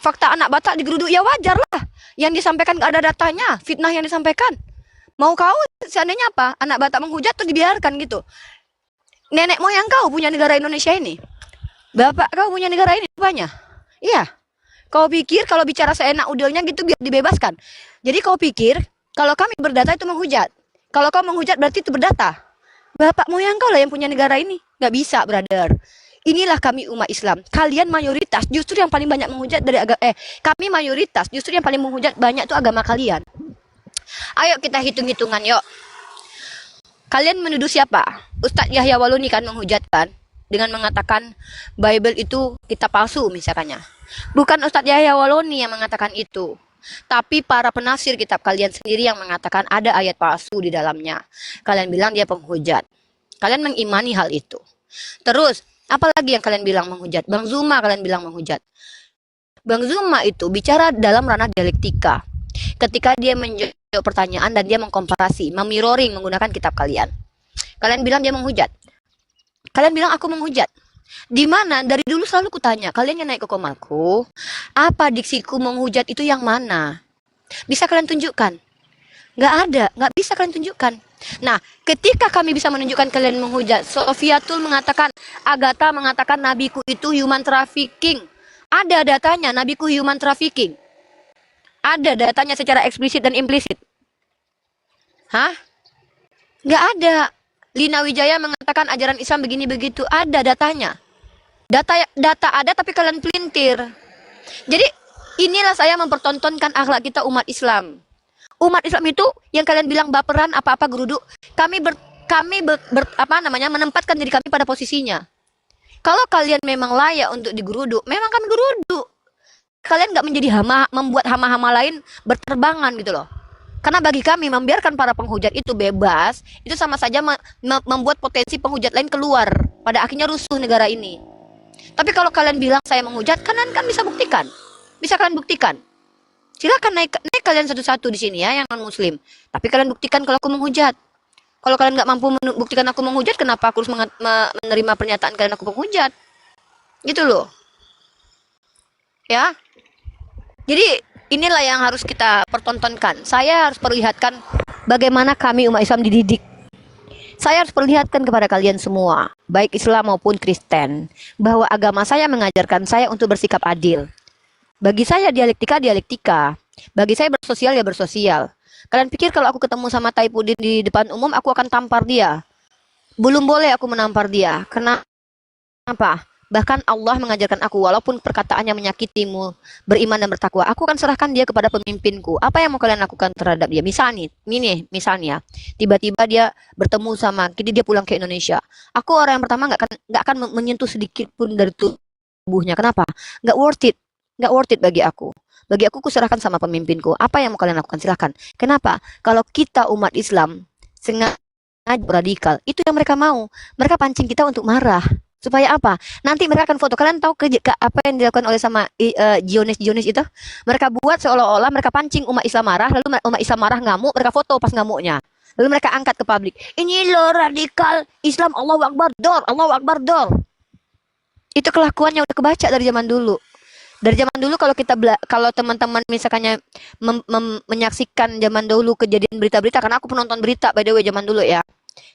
Fakta anak Batak digeruduk ya wajar lah. Yang disampaikan gak ada datanya, fitnah yang disampaikan. Mau kau seandainya apa? Anak Batak menghujat terus dibiarkan gitu. Nenek moyang kau punya negara Indonesia ini. Bapak kau punya negara ini apanya? Iya. Kau pikir kalau bicara seenak udelnya gitu biar dibebaskan. Jadi kau pikir kalau kami berdata itu menghujat. Kalau kau menghujat berarti itu berdata. Bapak moyang kau lah yang punya negara ini. Gak bisa, brother. inilah kami umat Islam. Kalian mayoritas justru yang paling banyak menghujat dari kami mayoritas justru yang paling menghujat banyak itu agama kalian. Ayo kita hitung-hitungan yuk. Kalian menuduh siapa? Ustadz Yahya Waluni kan menghujatkan dengan mengatakan Bible itu kitab palsu misalkannya. Bukan Ustadz Yahya Waluni yang mengatakan itu, tapi para penafsir kitab kalian sendiri yang mengatakan ada ayat palsu di dalamnya. Kalian bilang dia penghujat. Kalian mengimani hal itu. Terus, apalagi yang kalian bilang menghujat? Bang Zuma kalian bilang menghujat. Bang Zuma itu bicara dalam ranah dialektika. Ketika dia menjawab pertanyaan dan dia mengkomparasi, memiroring menggunakan kitab kalian. Kalian bilang dia menghujat. Kalian bilang aku menghujat. Di mana? Dari dulu selalu kutanya, kalian yang naik ke komalku, apa diksiku menghujat itu yang mana? Bisa kalian tunjukkan? Nggak ada, nggak bisa kalian tunjukkan. Nah, ketika kami bisa menunjukkan kalian menghujat, Sofiatul mengatakan, Agatha mengatakan nabiku itu human trafficking. Ada datanya, nabiku human trafficking. Ada datanya secara eksplisit dan implisit. Hah? Nggak ada. Lina Wijaya mengatakan ajaran Islam begini begitu. Ada datanya. Data ada tapi kalian pelintir. Jadi inilah saya mempertontonkan akhlak kita umat Islam. Umat Islam itu yang kalian bilang baperan apa-apa geruduk, kami menempatkan diri kami pada posisinya. Kalau kalian memang layak untuk digeruduk, memang kami geruduk. Kalian nggak menjadi membuat hama-hama lain berterbangan gitu loh. Karena bagi kami membiarkan para penghujat itu bebas, itu sama saja membuat potensi penghujat lain keluar. Pada akhirnya rusuh negara ini. Tapi kalau kalian bilang saya menghujat, kalian kan bisa buktikan. Bisa kalian buktikan. Silakan naik kalian satu-satu di sini ya yang non muslim. Tapi kalian buktikan kalau aku menghujat. Kalau kalian nggak mampu membuktikan aku menghujat, kenapa aku harus menerima pernyataan kalian aku menghujat? Gitu loh. Ya. Jadi inilah yang harus kita pertontonkan. Saya harus perlihatkan bagaimana kami umat Islam dididik. Saya harus perlihatkan kepada kalian semua, baik Islam maupun Kristen, bahwa agama saya mengajarkan saya untuk bersikap adil. Bagi saya dialektika. Bagi saya bersosial ya bersosial. Kalian pikir kalau aku ketemu sama Taipudin di depan umum, aku akan tampar dia? Belum boleh aku menampar dia. Kenapa? Bahkan Allah mengajarkan aku, walaupun perkataannya menyakitimu, beriman dan bertakwa, aku akan serahkan dia kepada pemimpinku. Apa yang mau kalian lakukan terhadap dia? Misalnya, tiba-tiba dia bertemu sama, dia pulang ke Indonesia. Aku orang yang pertama nggak akan menyentuh sedikit pun dari tubuhnya. Kenapa? Nggak worth it bagi aku. Bagi aku serahkan sama pemimpinku. Apa yang mau kalian lakukan? Silahkan. Kenapa? Kalau kita umat Islam sengaja radikal, itu yang mereka mau. Mereka pancing kita untuk marah. Supaya apa? Nanti mereka akan foto. Kalian tahu apa yang dilakukan oleh sama Zionis itu? Mereka buat seolah-olah mereka pancing umat Islam marah, lalu umat Islam marah ngamuk, mereka foto pas ngamuknya. Lalu mereka angkat ke publik. Ini loh radikal Islam, Allahu Akbar, dor, Allahu Akbar, dor. Itu kelakuannya udah kebaca dari zaman dulu. Dari zaman dulu kalau teman-teman misalkannya menyaksikan zaman dulu kejadian berita-berita, karena aku penonton berita by the way zaman dulu ya.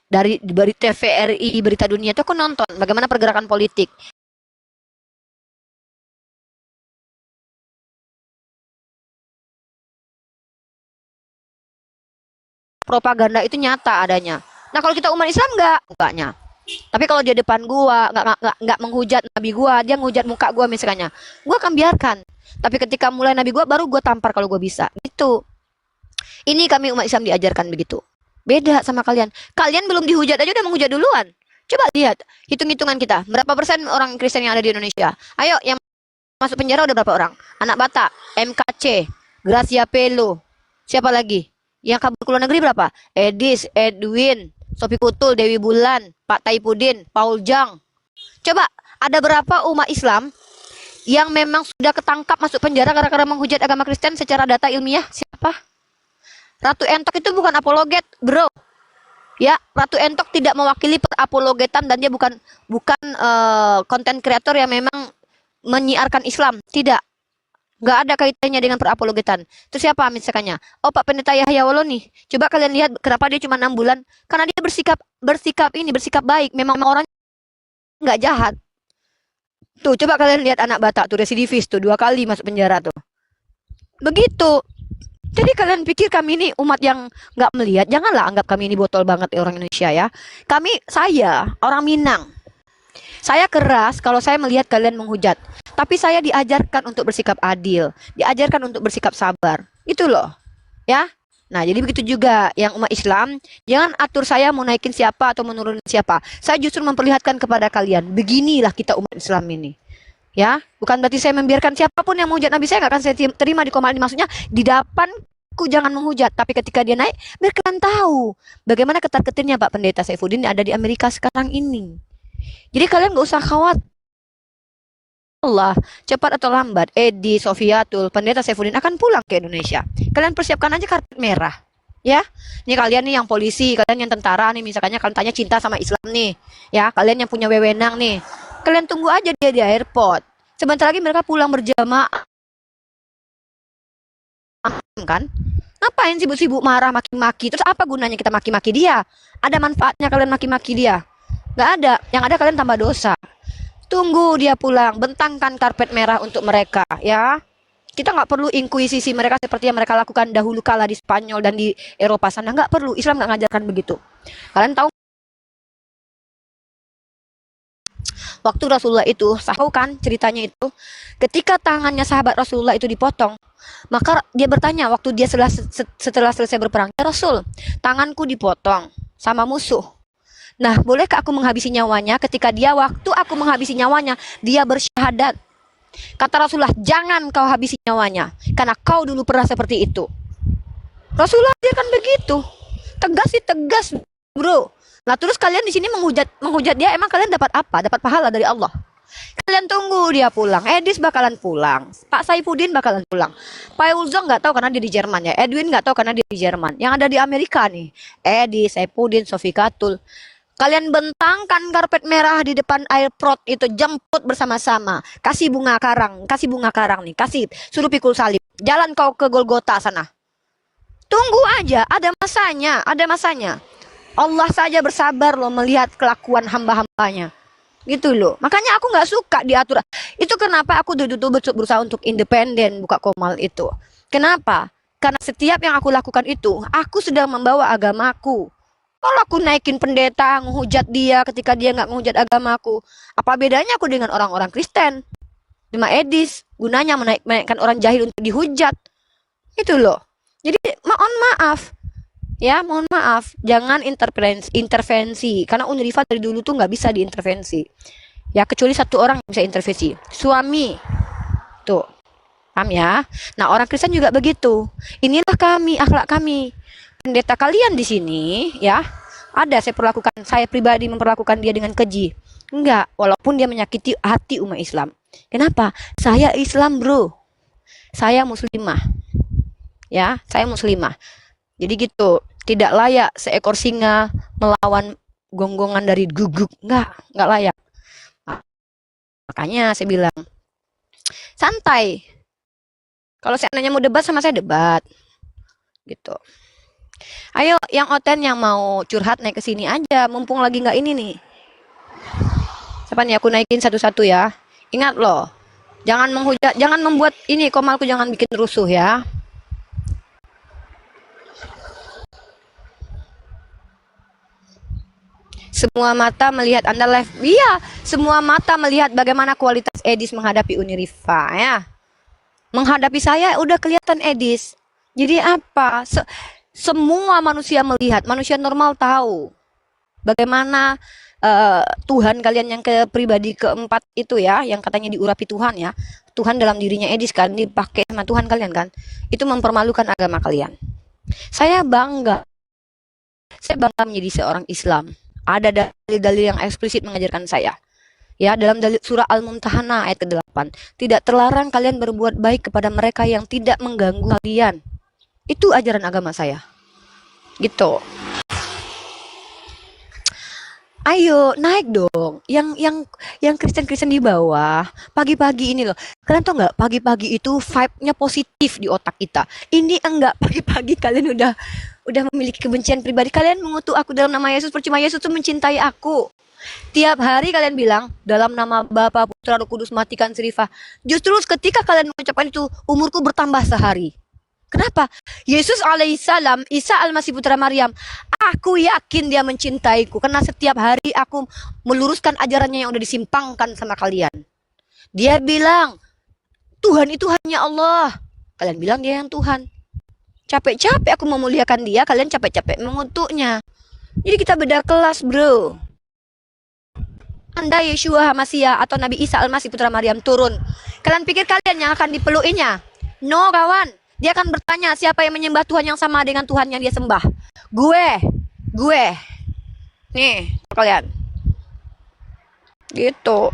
Dari TVRI berita dunia itu aku nonton bagaimana pergerakan politik. Propaganda itu nyata adanya. Nah kalau kita umat Islam enggaknya. Tapi kalau dia depan gua nggak menghujat nabi gua, dia menghujat muka gua misalnya, gua akan biarkan. Tapi ketika mulai nabi gua, baru gua tampar kalau gua bisa. Gitu. Ini kami umat Islam diajarkan begitu. Beda sama kalian. Kalian belum dihujat aja udah menghujat duluan. Coba lihat hitung-hitungan kita. Berapa persen orang Kristen yang ada di Indonesia? Ayo, yang masuk penjara udah berapa orang? Anak Batak, MKC, Gracia Pelo. Siapa lagi? Yang kabur ke luar negeri berapa? Edis, Edwin, Sophie Kutul, Dewi Bulan, Pak Taipudin, Paul Jang. Coba, ada berapa umat Islam yang memang sudah ketangkap masuk penjara gara-gara menghujat agama Kristen secara data ilmiah? Siapa? Ratu Entok itu bukan apologet, bro. Ya, Ratu Entok tidak mewakili perapologetan dan dia bukan konten kreator yang memang menyiarkan Islam. Tidak. Nggak ada kaitannya dengan perapologetan. Itu siapa misalkannya? Oh, Pak Pendeta Yahya Waloni. Coba kalian lihat kenapa dia cuma 6 bulan. Karena dia bersikap baik. Memang orang nggak jahat. Tuh, coba kalian lihat anak Batak tuh, residivis tuh, 2 kali masuk penjara tuh. Begitu. Jadi kalian pikir kami ini umat yang nggak melihat? Janganlah anggap kami ini botol banget orang Indonesia ya. Saya orang Minang. Saya keras kalau saya melihat kalian menghujat. Tapi saya diajarkan untuk bersikap adil, diajarkan untuk bersikap sabar. Itu loh. Ya. Nah, jadi begitu juga yang umat Islam, jangan atur saya mau naikin siapa atau menurunin siapa. Saya justru memperlihatkan kepada kalian, beginilah kita umat Islam ini. Ya, bukan berarti saya membiarkan siapapun yang menghujat Nabi, saya nggak akan saya terima di komen. Maksudnya di depanku jangan menghujat, tapi ketika dia naik, biar kalian tahu bagaimana ketar-ketirnya Pak Pendeta Saifuddin yang ada di Amerika sekarang ini. Jadi kalian nggak usah khawatir. Allah, cepat atau lambat, Edi, Sofiatul, Pendeta Saifuddin akan pulang ke Indonesia. Kalian persiapkan aja karpet merah. Ya, ini kalian nih yang polisi, kalian yang tentara nih, misalnya kalian tanya cinta sama Islam nih. Ya, kalian yang punya wewenang nih. Kalian tunggu aja dia di airport. Sebentar lagi mereka pulang berjamaah. Kan? Ngapain sibuk-sibuk marah maki-maki? Terus apa gunanya kita maki-maki dia? Ada manfaatnya kalian maki-maki dia? Gak ada. Yang ada kalian tambah dosa. Tunggu dia pulang, bentangkan karpet merah untuk mereka, ya. Kita nggak perlu inkuisisi mereka seperti yang mereka lakukan dahulu kala di Spanyol dan di Eropa sana. Nggak perlu. Islam nggak ngajarkan begitu. Kalian tahu? Waktu Rasulullah itu, tahu kan ceritanya itu? Ketika tangannya sahabat Rasulullah itu dipotong, maka dia bertanya waktu dia setelah selesai berperang, ya Rasul, tanganku dipotong sama musuh. Nah, bolehkah aku menghabisi nyawanya? Ketika waktu aku menghabisi nyawanya, dia bersyahadat. Kata Rasulullah, jangan kau habisi nyawanya, karena kau dulu pernah seperti itu. Rasulullah dia kan begitu. Tegas sih tegas, bro. Nah, terus kalian di sini menghujat dia, emang kalian dapat apa? Dapat pahala dari Allah. Kalian tunggu dia pulang. Edis bakalan pulang. Pak Saifuddin bakalan pulang. Pak Ulzong nggak tahu karena dia di Jerman ya. Edwin nggak tahu karena dia di Jerman. Yang ada di Amerika nih, Edis, Saifuddin, Sofikatul. Kalian bentangkan karpet merah di depan airport itu, jemput bersama-sama. Kasih bunga karang nih, kasih, suruh pikul salib. Jalan kau ke Golgota sana. Tunggu aja, ada masanya. Allah saja bersabar loh melihat kelakuan hamba-hambanya. Gitu loh. Makanya aku nggak suka diatur. Itu kenapa aku dulu berusaha untuk independen buka Komal itu. Kenapa? Karena setiap yang aku lakukan itu, aku sedang membawa agamaku. Kalau aku naikin pendeta, menghujat dia ketika dia nggak menghujat agamaku, apa bedanya aku dengan orang-orang Kristen? Cuma Edis, gunanya menaikkan orang jahil untuk dihujat. Itu loh. Jadi mohon maaf. Ya, mohon maaf, jangan intervensi. Karena Unrifa dari dulu tuh nggak bisa diintervensi. Ya, kecuali satu orang yang bisa intervensi. Suami. Tuh. Paham ya? Nah, orang Kristen juga begitu. Inilah kami, akhlak kami. Pendeta kalian di sini, ya, saya pribadi memperlakukan dia dengan keji. Enggak, walaupun dia menyakiti hati umat Islam. Kenapa? Saya Islam, bro. Saya muslimah. Ya, saya muslimah. Jadi gitu, tidak layak seekor singa melawan gonggongan dari guguk. Enggak layak. Makanya saya bilang, santai. Kalau seandainya mau debat sama saya debat. Gitu. Ayo, yang oten yang mau curhat naik ke sini aja, mumpung lagi nggak ini nih. Siapa nih, aku naikin satu-satu ya. Ingat loh, jangan menghujat, jangan membuat ini Komalku, jangan bikin rusuh ya. Semua mata melihat Anda live. Iya, semua mata melihat bagaimana kualitas Edis menghadapi Unirifa ya. Menghadapi saya udah kelihatan Edis. Jadi apa? Semua manusia melihat, manusia normal tahu bagaimana Tuhan kalian yang pribadi keempat itu ya, yang katanya diurapi Tuhan ya. Tuhan dalam dirinya Edis kan, dipakai sama Tuhan kalian kan. Itu mempermalukan agama kalian. Saya bangga menjadi seorang Islam. Ada dalil-dalil yang eksplisit mengajarkan saya. Ya, dalam dalil surah Al-Mumtahanah ayat ke-8, tidak terlarang kalian berbuat baik kepada mereka yang tidak mengganggu kalian. Itu ajaran agama saya. Gitu. Ayo naik dong. Yang Kristen-Kristen di bawah, pagi-pagi ini loh. Kalian tau nggak? Pagi-pagi itu vibe-nya positif di otak kita. Ini enggak, pagi-pagi kalian udah memiliki kebencian pribadi. Kalian mengutuk aku dalam nama Yesus, percuma Yesus itu mencintai aku. Tiap hari kalian bilang dalam nama Bapa, Putra, Roh Kudus matikan Serifah. Justru ketika kalian mengucapkan itu, umurku bertambah sehari. Kenapa? Yesus alaihissalam, Isa al-Masih putra Maryam, aku yakin dia mencintaiku karena setiap hari aku meluruskan ajarannya yang udah disimpangkan sama kalian. Dia bilang, Tuhan itu hanya Allah. Kalian bilang dia yang Tuhan. Capek-capek aku memuliakan dia, kalian capek-capek mengutuknya. Jadi kita beda kelas, bro. Anda Yeshua Hamasiah atau Nabi Isa al-Masih putra Maryam turun, kalian pikir kalian yang akan dipeluknya? No, kawan. Dia akan bertanya siapa yang menyembah Tuhan yang sama dengan Tuhan yang dia sembah. Gue. Nih, kalian. Gitu.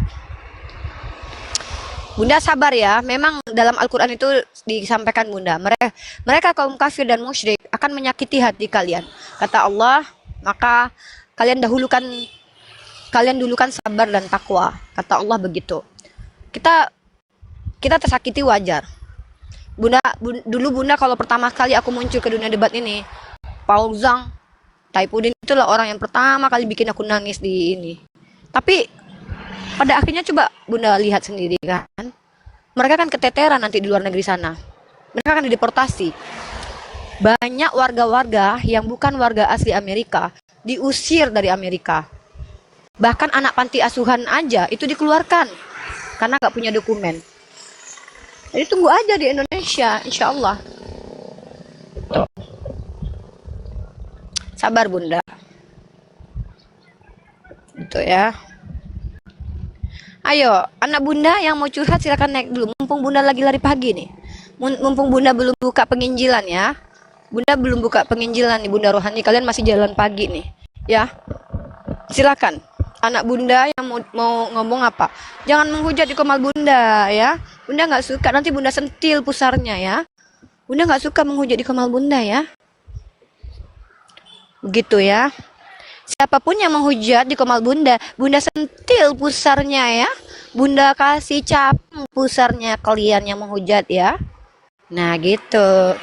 Bunda sabar ya. Memang dalam Al-Quran itu disampaikan Bunda. Mereka kaum kafir dan musyrik akan menyakiti hati kalian. Kata Allah, maka kalian dulukan sabar dan takwa. Kata Allah begitu. Kita tersakiti wajar. Dulu Bunda kalau pertama kali aku muncul ke dunia debat ini, Paul Zhang, Taipudin itulah orang yang pertama kali bikin aku nangis di ini. Tapi pada akhirnya coba Bunda lihat sendiri kan. Mereka kan keteteran nanti di luar negeri sana. Mereka akan dideportasi. Banyak warga-warga yang bukan warga asli Amerika diusir dari Amerika. Bahkan anak panti asuhan aja itu dikeluarkan karena nggak punya dokumen. Jadi tunggu aja di Indonesia, insya Allah. Tuh. Sabar Bunda. Itu ya. Ayo, anak Bunda yang mau curhat silakan naik dulu. Mumpung Bunda lagi lari pagi nih. Mumpung Bunda belum buka penginjilan ya. Bunda belum buka penginjilan nih Bunda Rohani. Kalian masih jalan pagi nih. Ya. Silakan. Anak Bunda yang mau ngomong apa? Jangan menghujat di komal Bunda ya. Bunda nggak suka, nanti Bunda sentil pusarnya ya. Bunda nggak suka menghujat di komal Bunda ya. Begitu ya. Siapapun yang menghujat di komal Bunda, Bunda sentil pusarnya ya. Bunda kasih capung pusarnya kalian yang menghujat ya. Nah gitu.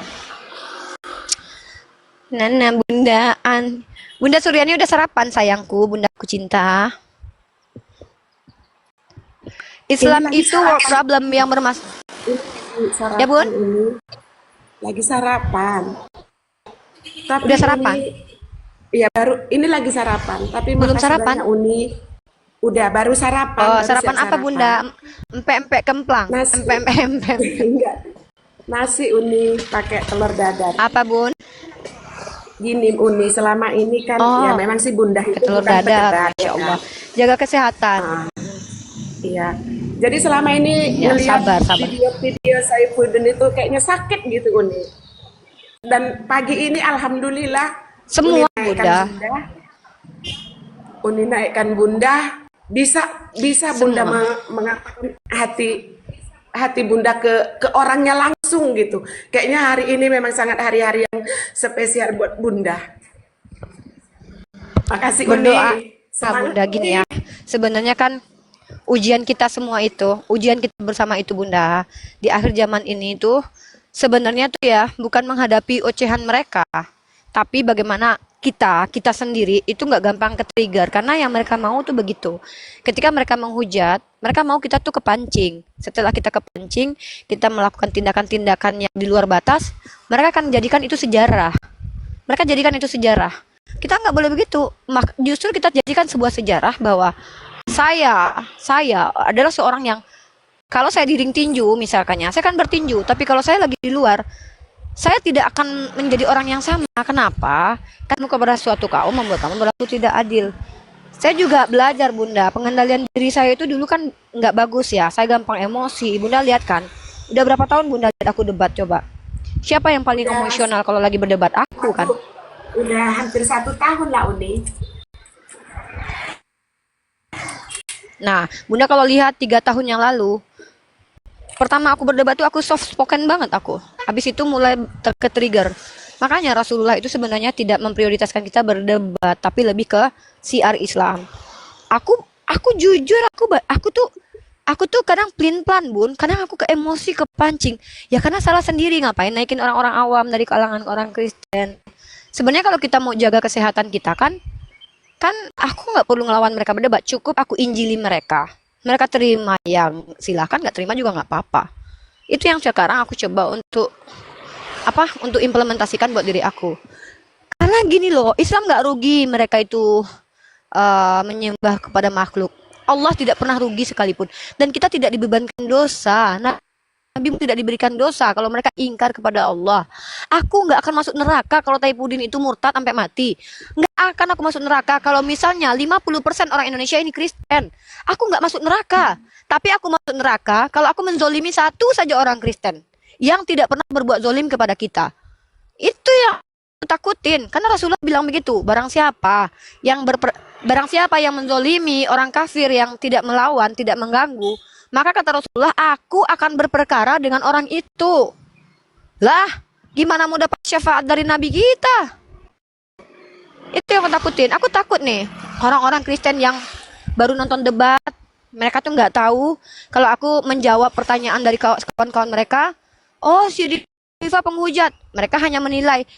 Nana Bundaan. Bunda Suryani udah sarapan sayangku, Bundaku cinta. Islam itu problem yang bermasalah. Ya Bun? Lagi sarapan. Tapi Udah sarapan? Iya baru, ini lagi sarapan. Tapi Belum makasih sarapan? banyak, Uni. Udah baru sarapan. Oh, baru sarapan siap apa Bunda? Empek-empek kemplang. Nasi. Empek-empek. Enggak. Nasi Uni pakai telur dadar. Apa Bun? Gini Uni, selama ini kan ya memang sih Bunda itu telur bukan dadar, pedebat, Masya ya Allah. kan? Jaga kesehatan. Iya. Jadi selama ini Ya, ngelihat sabar. video-video Saifuddin itu kayaknya sakit gitu Uni. Dan pagi ini alhamdulillah Semua Uni Bunda. Uni naikkan Bunda, bisa Bunda Semua. mengatakan hati Bunda ke orangnya langsung gitu. Kayaknya hari ini memang sangat hari-hari yang spesial buat Bunda. Makasih Uni. Berdoa. Nah, Semangat, Bunda gini ya. Sebenarnya kan ujian kita semua itu, ujian kita bersama itu Bunda. Di akhir zaman ini tuh sebenarnya tuh ya bukan menghadapi ocehan mereka, tapi bagaimana kita sendiri itu nggak gampang ke-trigger karena yang mereka mau tuh begitu. Ketika mereka menghujat, mereka mau kita tuh kepancing. Setelah kita kepancing, kita melakukan tindakan-tindakan yang di luar batas, mereka akan jadikan itu sejarah. Mereka jadikan itu sejarah. Kita nggak boleh begitu. Justru kita jadikan sebuah sejarah bahwa saya adalah seorang yang kalau saya di ring tinju misalkannya, saya kan bertinju, tapi kalau saya lagi di luar, saya tidak akan menjadi orang yang sama. Kenapa? Karena kepada suatu kaum membuat kamu berlaku tidak adil. Saya juga belajar Bunda, pengendalian diri saya itu dulu kan nggak bagus ya. Saya gampang emosi. Bunda lihat kan, udah berapa tahun Bunda lihat aku debat coba? Siapa yang paling emosional kalau lagi berdebat? Aku kan. Udah hampir 1 tahun lah Uni. Nah, Bunda kalau lihat 3 tahun yang lalu, pertama aku berdebat tuh aku soft spoken banget aku. Habis itu mulai ke-trigger. Makanya Rasulullah itu sebenarnya tidak memprioritaskan kita berdebat, tapi lebih ke syiar Islam. Aku jujur aku tuh kadang pelin-pelan Bun, kadang aku ke emosi, kepancing. Ya karena salah sendiri, ngapain naikin orang-orang awam dari kalangan orang Kristen. Sebenarnya kalau kita mau jaga kesehatan kita kan aku nggak perlu ngelawan mereka berdebat, cukup aku injili mereka. Mereka terima yang silakan, nggak terima juga nggak apa-apa. Itu yang sekarang aku coba untuk untuk implementasikan buat diri aku. Karena gini loh, Islam nggak rugi mereka itu menyembah kepada makhluk. Allah tidak pernah rugi sekalipun, dan kita tidak dibebankan dosa. Nabi tidak diberikan dosa kalau mereka ingkar kepada Allah. Aku nggak akan masuk neraka kalau Taipudin itu murtad sampai mati. Nggak akan aku masuk neraka kalau misalnya 50% orang Indonesia ini Kristen. Aku nggak masuk neraka. Tapi aku masuk neraka kalau aku menzolimi satu saja orang Kristen yang tidak pernah berbuat zolim kepada kita. Itu yang aku takutin. Karena Rasulullah bilang begitu. Barang siapa yang menzolimi orang kafir yang tidak melawan, tidak mengganggu, maka kata Rasulullah, aku akan berperkara dengan orang itu. Lah, gimana mau dapat syafaat dari Nabi kita? Itu yang aku takutin. Aku takut nih, orang-orang Kristen yang baru nonton debat, mereka tuh nggak tahu kalau aku menjawab pertanyaan dari kawan-kawan mereka, oh si Diva penghujat. Mereka hanya menilai.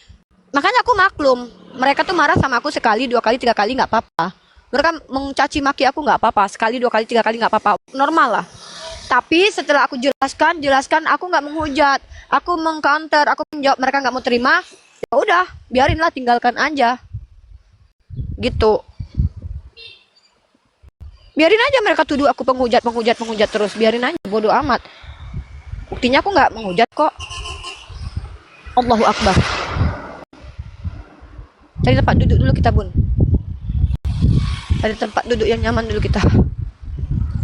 Makanya aku maklum, mereka tuh marah sama aku sekali, 2 kali, 3 kali nggak apa-apa. Mereka mencaci maki aku nggak apa-apa, sekali, 2 kali, 3 kali nggak apa-apa, normal lah. Tapi setelah aku jelaskan, aku nggak menghujat, aku mengcounter, aku menjawab, mereka nggak mau terima, ya udah, biarinlah, tinggalkan aja, gitu. Biarin aja mereka tuduh aku penghujat terus, biarin aja, bodoh amat. Buktinya aku nggak menghujat kok. Allahu Akbar. Cari tempat duduk dulu kita, Bun. Cari tempat duduk yang nyaman dulu kita.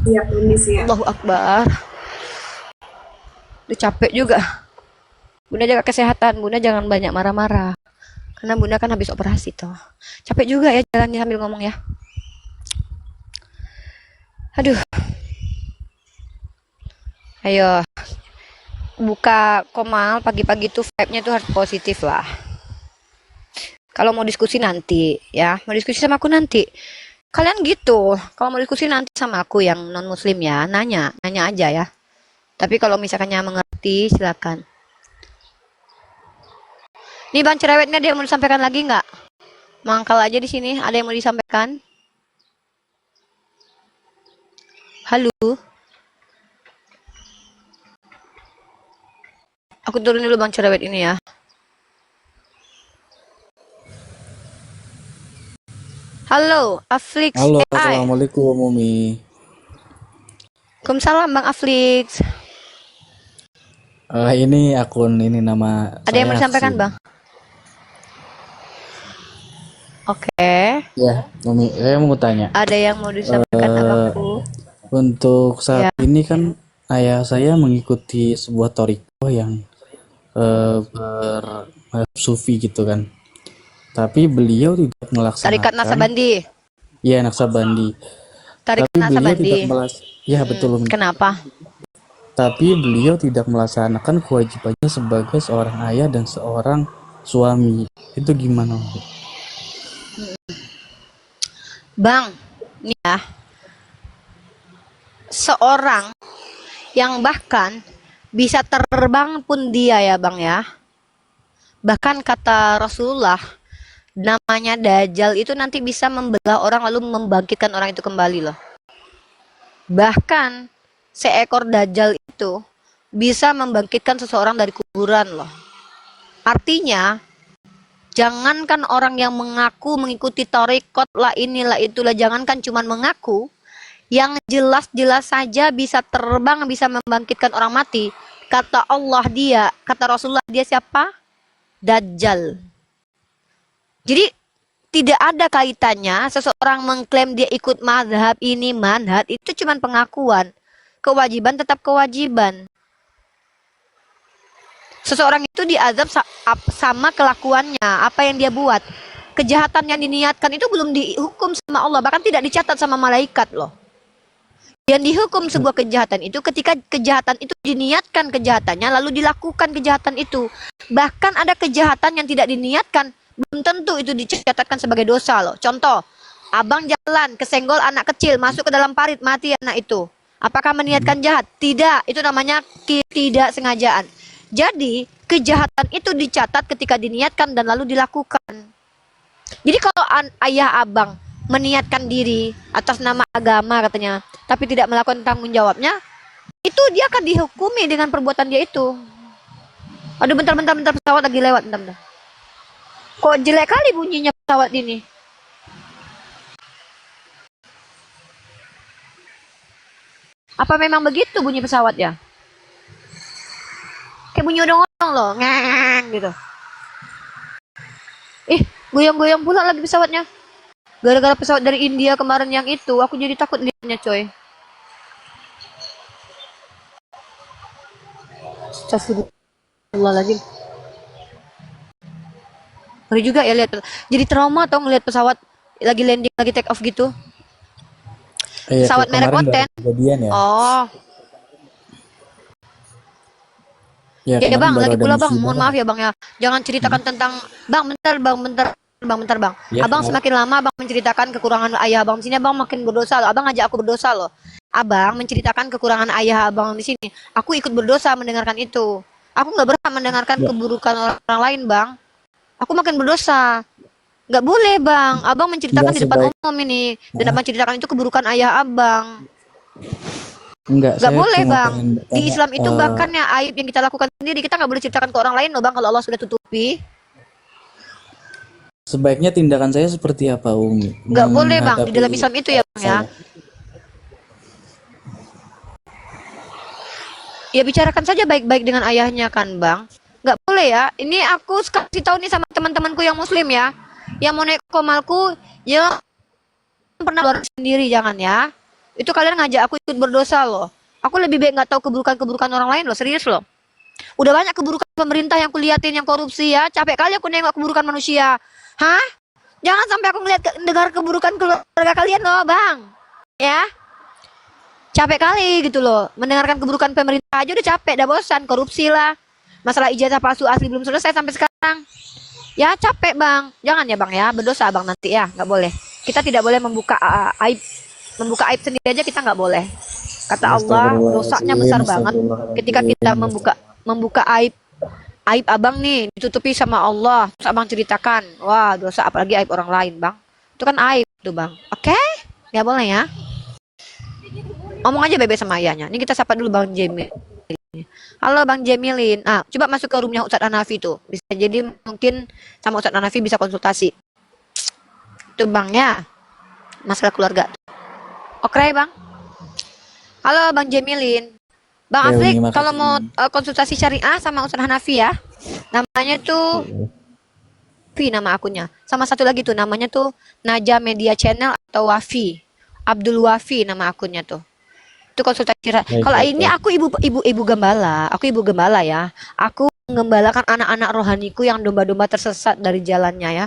Siap, Umi, siap. Allahu Akbar. Udah capek juga. Bunda jaga kesehatan, Bunda jangan banyak marah-marah. Karena Bunda kan habis operasi toh. Capek juga ya jalannya sambil ngomong ya. Aduh. Ayo. Buka Komal pagi-pagi tuh vibe-nya tuh harus positif lah. Kalau mau diskusi nanti ya, mau diskusi sama aku nanti. Kalian gitu, kalau mau diskusi nanti sama aku yang non muslim ya, nanya aja ya. Tapi kalau misalkannya mengerti silakan. Nih Bang Cerewetnya, dia mau disampaikan lagi nggak? Mangkal aja di sini, ada yang mau disampaikan? Halo. Aku turun dulu Bang Cerewet ini ya. Halo, Aflix Halo, AI. assalamualaikum Umi. Waalaikumsalam Bang Aflix. Ini akun ini nama Ada yang mau saya disampaikan Aksin. Bang? Oke. Ya, Umi, saya mau tanya. Ada yang mau disampaikan abangku? Untuk Ya. saat ini kan ayah saya mengikuti sebuah thariqah yang sufi gitu kan. Tapi beliau tidak melaksanakan. Tarikat Naksabandi. Iya, Naksabandi. Tarikat Tapi beliau Naksabandi. tidak ya betul Umi. Kenapa? Tapi beliau tidak melaksanakan kewajibannya sebagai seorang ayah dan seorang suami. Itu gimana, Umi? Bang, nih ya. Seorang yang bahkan bisa terbang pun dia ya Bang ya. Bahkan kata Rasulullah, namanya Dajjal itu nanti bisa membelah orang lalu membangkitkan orang itu kembali loh. Bahkan seekor Dajjal itu bisa membangkitkan seseorang dari kuburan loh. Artinya, jangankan orang yang mengaku mengikuti tarekat lah inilah itulah, jangankan cuman mengaku, yang jelas-jelas saja bisa terbang, bisa membangkitkan orang mati. Kata Allah dia, kata Rasulullah dia siapa? Dajjal. Jadi tidak ada kaitannya seseorang mengklaim dia ikut mazhab ini, manhaj, itu cuma pengakuan. Kewajiban tetap kewajiban. Seseorang itu diazab sama kelakuannya, apa yang dia buat. Kejahatan yang diniatkan itu belum dihukum sama Allah, bahkan tidak dicatat sama malaikat loh. Yang dihukum sebuah kejahatan itu ketika kejahatan itu diniatkan kejahatannya lalu dilakukan kejahatan itu. Bahkan ada kejahatan yang tidak diniatkan, belum tentu itu dicatatkan sebagai dosa loh. Contoh, abang jalan kesenggol anak kecil masuk ke dalam parit, mati anak itu. Apakah meniatkan jahat? Tidak, itu namanya ketidaksengajaan. Jadi kejahatan itu dicatat ketika diniatkan dan lalu dilakukan. Jadi kalau ayah abang meniatkan diri atas nama agama katanya, tapi tidak melakukan tanggung jawabnya, itu dia akan dihukumi dengan perbuatan dia itu. Aduh, bentar, pesawat lagi lewat, bentar. Kok jelek kali bunyinya pesawat ini? Apa memang begitu bunyi pesawat ya? Kayak bunyi odong-odong loh, ngang gitu. Ih, goyang-goyang pula lagi pesawatnya. Gara-gara pesawat dari India kemarin yang itu, aku jadi takut lihatnya, coy. Astagfirullahaladzim. Ngeri juga ya lihat. Jadi trauma tau ngeliat pesawat lagi landing, lagi take off gitu. Iya, Pesawat merek kemarin konten. baru kejadian ya. Oh, Ya, ya kemarin bang, baru lagi ada pula bang, musibah mohon lah. maaf ya bang ya. Jangan ceritakan tentang bang, bentar bang. Ya, Abang kenapa? semakin lama abang menceritakan kekurangan ayah abang di sini, abang makin berdosa loh. Abang ngajak aku berdosa loh. Abang menceritakan kekurangan ayah abang di sini. Aku ikut berdosa mendengarkan itu. Aku nggak berhak mendengarkan Ya. keburukan orang lain bang. Aku makin berdosa. Nggak boleh bang. Abang menceritakan Nggak di depan sebaik umum ini. Dan abang ceritakan itu keburukan ayah abang. Enggak, Nggak saya boleh cuma bang. pengen Di bertanya, Islam itu bahkan ya aib yang kita lakukan sendiri kita nggak boleh ceritakan ke orang lain loh bang. Kalau Allah sudah tutupi. sebaiknya tindakan saya seperti apa, Umi? Nggak boleh bang. Di Menghadapi dalam Islam itu ya bang ya. saya. Ya bicarakan saja baik-baik dengan ayahnya kan bang. Nggak boleh ya. Ini aku kasih tahu nih sama teman-temanku yang muslim ya. Yang mau naik komalku ya pernah luar sendiri jangan ya. Itu kalian ngajak aku ikut berdosa loh. Aku lebih baik nggak tahu keburukan-keburukan orang lain loh, serius loh. Udah banyak keburukan pemerintah yang kuliatin yang korupsi ya. Capek kali aku nengok keburukan manusia. Hah? Jangan sampai aku dengar keburukan keluarga kalian loh, Bang. Ya. Capek kali gitu loh. Mendengarkan keburukan pemerintah aja udah capek, udah bosan, korupsi lah. Masalah ijazah palsu asli belum selesai sampai sekarang. Ya capek, Bang. Jangan ya, Bang ya. Berdosa, Bang nanti ya, nggak boleh. Kita tidak boleh membuka aib sendiri aja kita nggak boleh. Kata Allah, dosanya besar banget ketika kita membuka aib abang nih ditutupi sama Allah. Terus abang ceritakan, wah dosa apalagi aib orang lain bang. Itu kan aib tuh bang. Oke, nggak boleh ya. Ngomong aja bebe sama ayahnya. Ini kita sapa dulu bang Jamil. Halo bang Jamilin. Ah, coba masuk ke roomnya Ustadz Hanafi tuh. Bisa jadi mungkin sama Ustadz Hanafi bisa konsultasi. Tuh bang ya. Masalah keluarga. Oke bang. Halo bang Jamilin. Bang Aflik, kalau mau konsultasi syariah sama Ustadz Hanafi ya. Namanya tuh Wafi nama akunnya. Sama satu lagi tuh namanya tuh Naja Media Channel atau Wafi. Abdul Wafi nama akunnya tuh. Itu konsultasi syariah. Kalau ini aku ibu gembala. Aku ibu gembala ya. Aku mengembalakan anak-anak rohaniku yang domba-domba tersesat dari jalannya ya.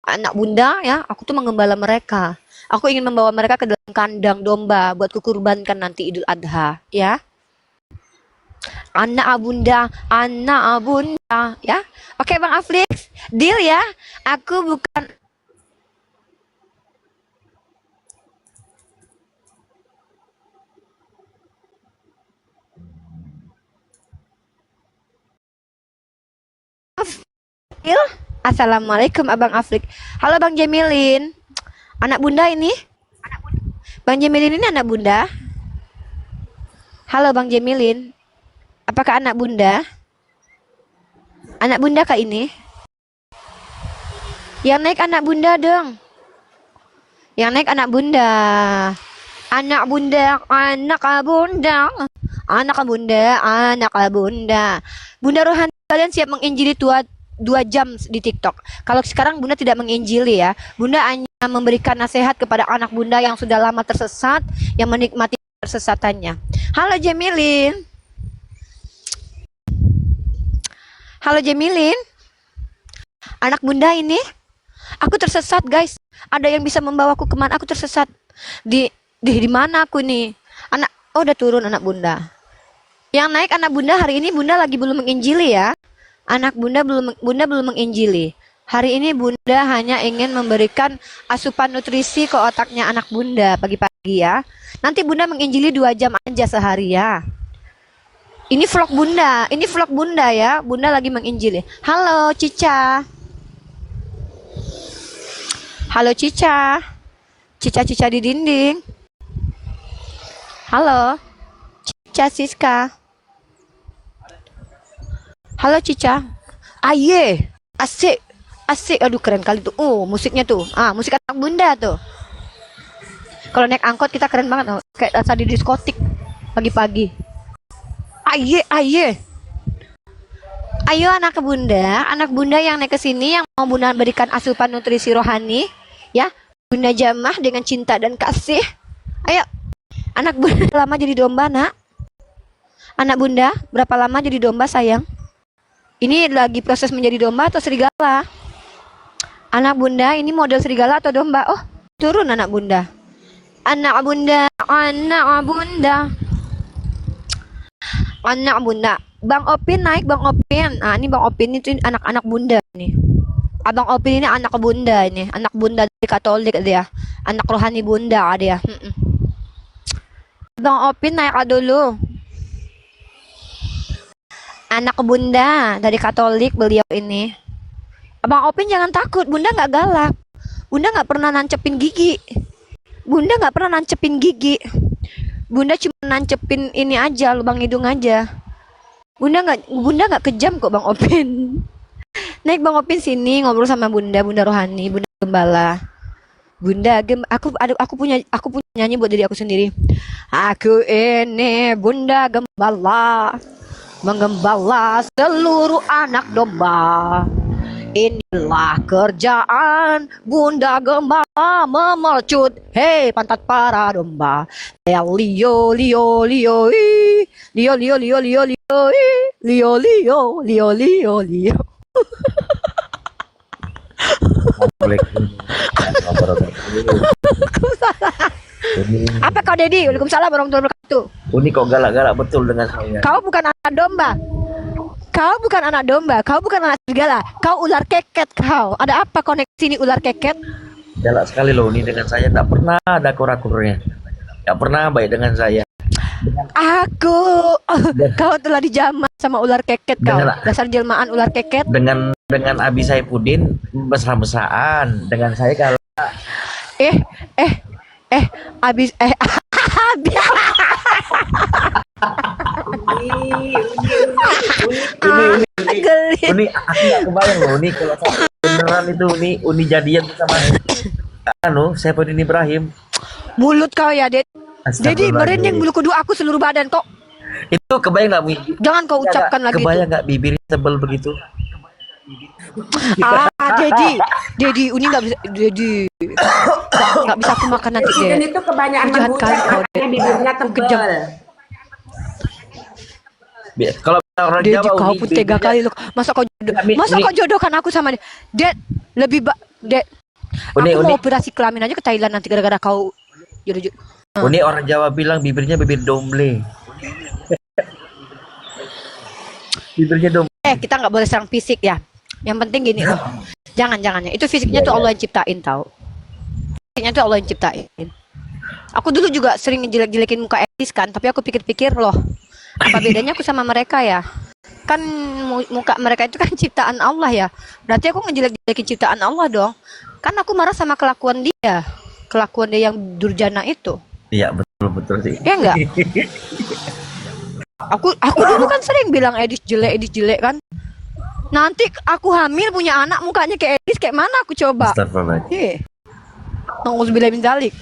Anak bunda ya, aku tuh mengembala mereka. Aku ingin membawa mereka ke dalam kandang domba buat kukurbankan nanti Idul Adha, ya. Anak abunda, ya. Oke, Bang Aflik, deal ya. Aku bukan deal. Assalamualaikum Abang Aflik. Halo Bang Jamilin. Anak bunda ini? Bang Jamilin ini anak bunda? Halo Bang Jamilin. Apakah anak bunda? Anak bunda kah ini? Yang naik anak bunda dong. Yang naik anak bunda. Anak bunda, anak bunda. Anak bunda, anak bunda. Bunda rohani kalian siap menginjili 2 jam di TikTok. Kalau sekarang Bunda tidak menginjili ya. Bunda hanya memberikan nasihat kepada anak Bunda yang sudah lama tersesat, yang menikmati tersesatannya. Halo Jamilin. Halo Jamilin. Anak Bunda ini, aku tersesat guys. Ada yang bisa membawaku kemana? Aku tersesat. Di mana aku nih? Udah turun anak Bunda. Yang naik anak Bunda hari ini Bunda lagi belum menginjili ya. Anak Bunda belum menginjili. Hari ini Bunda hanya ingin memberikan asupan nutrisi ke otaknya anak Bunda pagi-pagi ya. Nanti Bunda menginjili 2 jam aja sehari ya. Ini vlog Bunda ya. Bunda lagi menginjili. Halo Cica. Halo Cica. Cica di dinding. Halo. Cica Siska. Halo Cica. Aye, asik, asik. Aduh keren kali tuh. Musiknya tuh. Musik anak bunda tuh. Kalau naik angkot kita keren banget, oh. Kayak rasa di diskotik pagi-pagi. Aye, aye. Ayo anak bunda yang naik ke sini yang mau bunda berikan asupan nutrisi rohani, ya. Bunda jamah dengan cinta dan kasih. Ayo. Anak bunda lama jadi domba, Nak. Anak bunda, berapa lama jadi domba, sayang? Ini lagi proses menjadi domba atau serigala? Anak bunda, ini model serigala atau domba? Oh, turun anak bunda. Anak bunda, anak bunda. Anak bunda. Bang Opin naik, Bang Opin. Ini Bang Opin itu anak-anak bunda nih. Abang Opin ini anak bunda ini, anak bunda dari Katolik dia. Anak rohani bunda dia. Bang Opin naik dulu. Anak bunda dari Katolik beliau ini. Abang Opin jangan takut, bunda nggak galak. Bunda nggak pernah nancepin gigi. Bunda nggak pernah nancepin gigi. Bunda cuma nancepin ini aja, lubang hidung aja. Bunda nggak kejam kok Bang Opin. Naik Bang Opin sini ngobrol sama bunda, bunda rohani, bunda gembala. Bunda aku punya nyanyi buat diri aku sendiri. Aku ini bunda gembala. Menggembala seluruh anak domba. Inilah kerjaan bunda gembala memercut, hei pantat para domba. Lio lio lio i, lio lio lio lio lio i, lio lio lio lio lio. Apa kau Dedi? Waalaikumsalam warahmatullahi wabarakatuh. Uni kok galak-galak betul dengan saya. Kau bukan anak domba. Kau bukan anak domba. Kau bukan anak serigala. Kau ular keket kau. Ada apa kau naik sini ular keket? Galak sekali loh Uni dengan saya. Tak pernah ada akur-akurnya. Tak pernah baik dengan saya. Kau telah dijamah sama ular keket kau. Dasar jelmaan ular keket. Dengan Abi Saifuddin mesra-mesraan. Dengan saya kalau Abis Uni, aku gak kebayang loh Uni kalau beneran itu Uni jadian sama Saifuddin Ibrahim. Mulut kau ya, Dedi merinding bulu kuduk aku seluruh badan kok. Itu kebayang gak, Uni? Jangan kau ucapkan lagi. Kebayang gak bibirnya tebal begitu? Dedi, Uni nggak bisa, Dedi nggak bisa aku makan nanti deh. Dan itu kebanyakan menghujat, makanya bibirnya tebal. Kalau orang Dedi, Jawa kau pun tega kali loh. Masa kau jodohkan aku sama dia? Ded, aku mau operasi kelamin aja ke Thailand nanti gara-gara kau jodoh. Uni orang Jawa bilang bibirnya bibir domble. Bibirnya domble. Kita nggak boleh serang fisik ya. Yang penting gini loh. Jangan ya. Itu fisiknya tuh Allah yang ciptain tau. Fisiknya tuh Allah yang ciptain. Aku dulu juga sering ngejelek-jelekin muka Edis kan, tapi aku pikir-pikir loh, apa bedanya aku sama mereka ya? Kan muka mereka itu kan ciptaan Allah ya. Berarti aku ngejelek-jelekin ciptaan Allah dong. Kan aku marah sama kelakuan dia yang durjana itu. Iya, betul sih. Iya enggak? Aku dulu kan sering bilang Edis jelek kan. Nanti aku hamil punya anak mukanya kayak Edis, kayak mana aku coba? Astagfirullahaladzim. Nauzubillah min dzalik.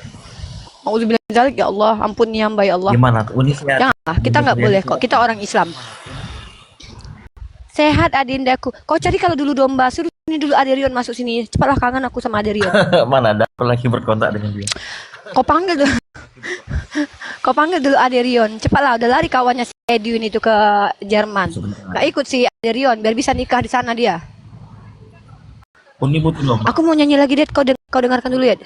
Nauzubillah min dzalik, ya Allah, ampuni hamba ya Allah. Gimana? Janganlah, kita nggak boleh kok. Kita orang Islam. Sehat adindaku. Kau cari kalau dulu domba, suruh ini dulu Aderion masuk sini. Cepatlah, kangen aku sama Aderion. Mana ada aku lagi berkontak dengan dia. Kau panggil dulu. Kau panggil dulu Aderion. Cepatlah, udah lari kawannya si Edwin itu ke Jerman. Gak ikut si Aderion biar bisa nikah di sana dia. Uni butuh domba. Aku mau nyanyi lagi, Ded. Kau dengarkan dulu ya.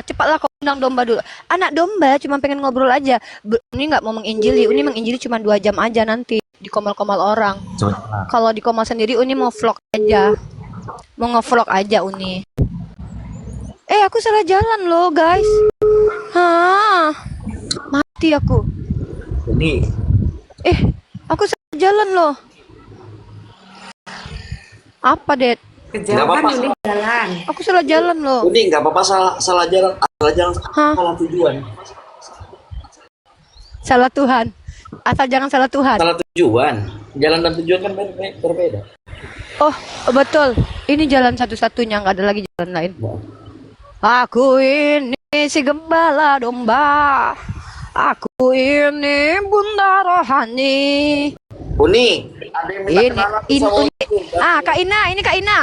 Cepatlah kau undang domba dulu. Anak domba cuma pengen ngobrol aja. Uni nggak mau menginjili. Uni menginjili cuma 2 jam aja nanti di komal-komal orang. Kalau di komal sendiri Uni mau vlog aja. Mau nge-vlog aja Uni. Aku salah jalan loh, guys. Mati aku. Uni. Aku salah jalan loh. Apa, Ded? Kejauhan ini jalan. Aku salah jalan loh. Uni nggak apa-apa salah jalan, salah tujuan. Salah Tuhan. Asal jangan salah Tuhan. Salah tujuan. Jalan dan tujuan kan berbeda. Oh, betul. Ini jalan satu-satunya, nggak ada lagi jalan lain. Aku ini si gembala domba. Aku ini bunda rohani. Uni, ada yang minta kenalan sama Uni. Kak Ina, ini Kak Ina.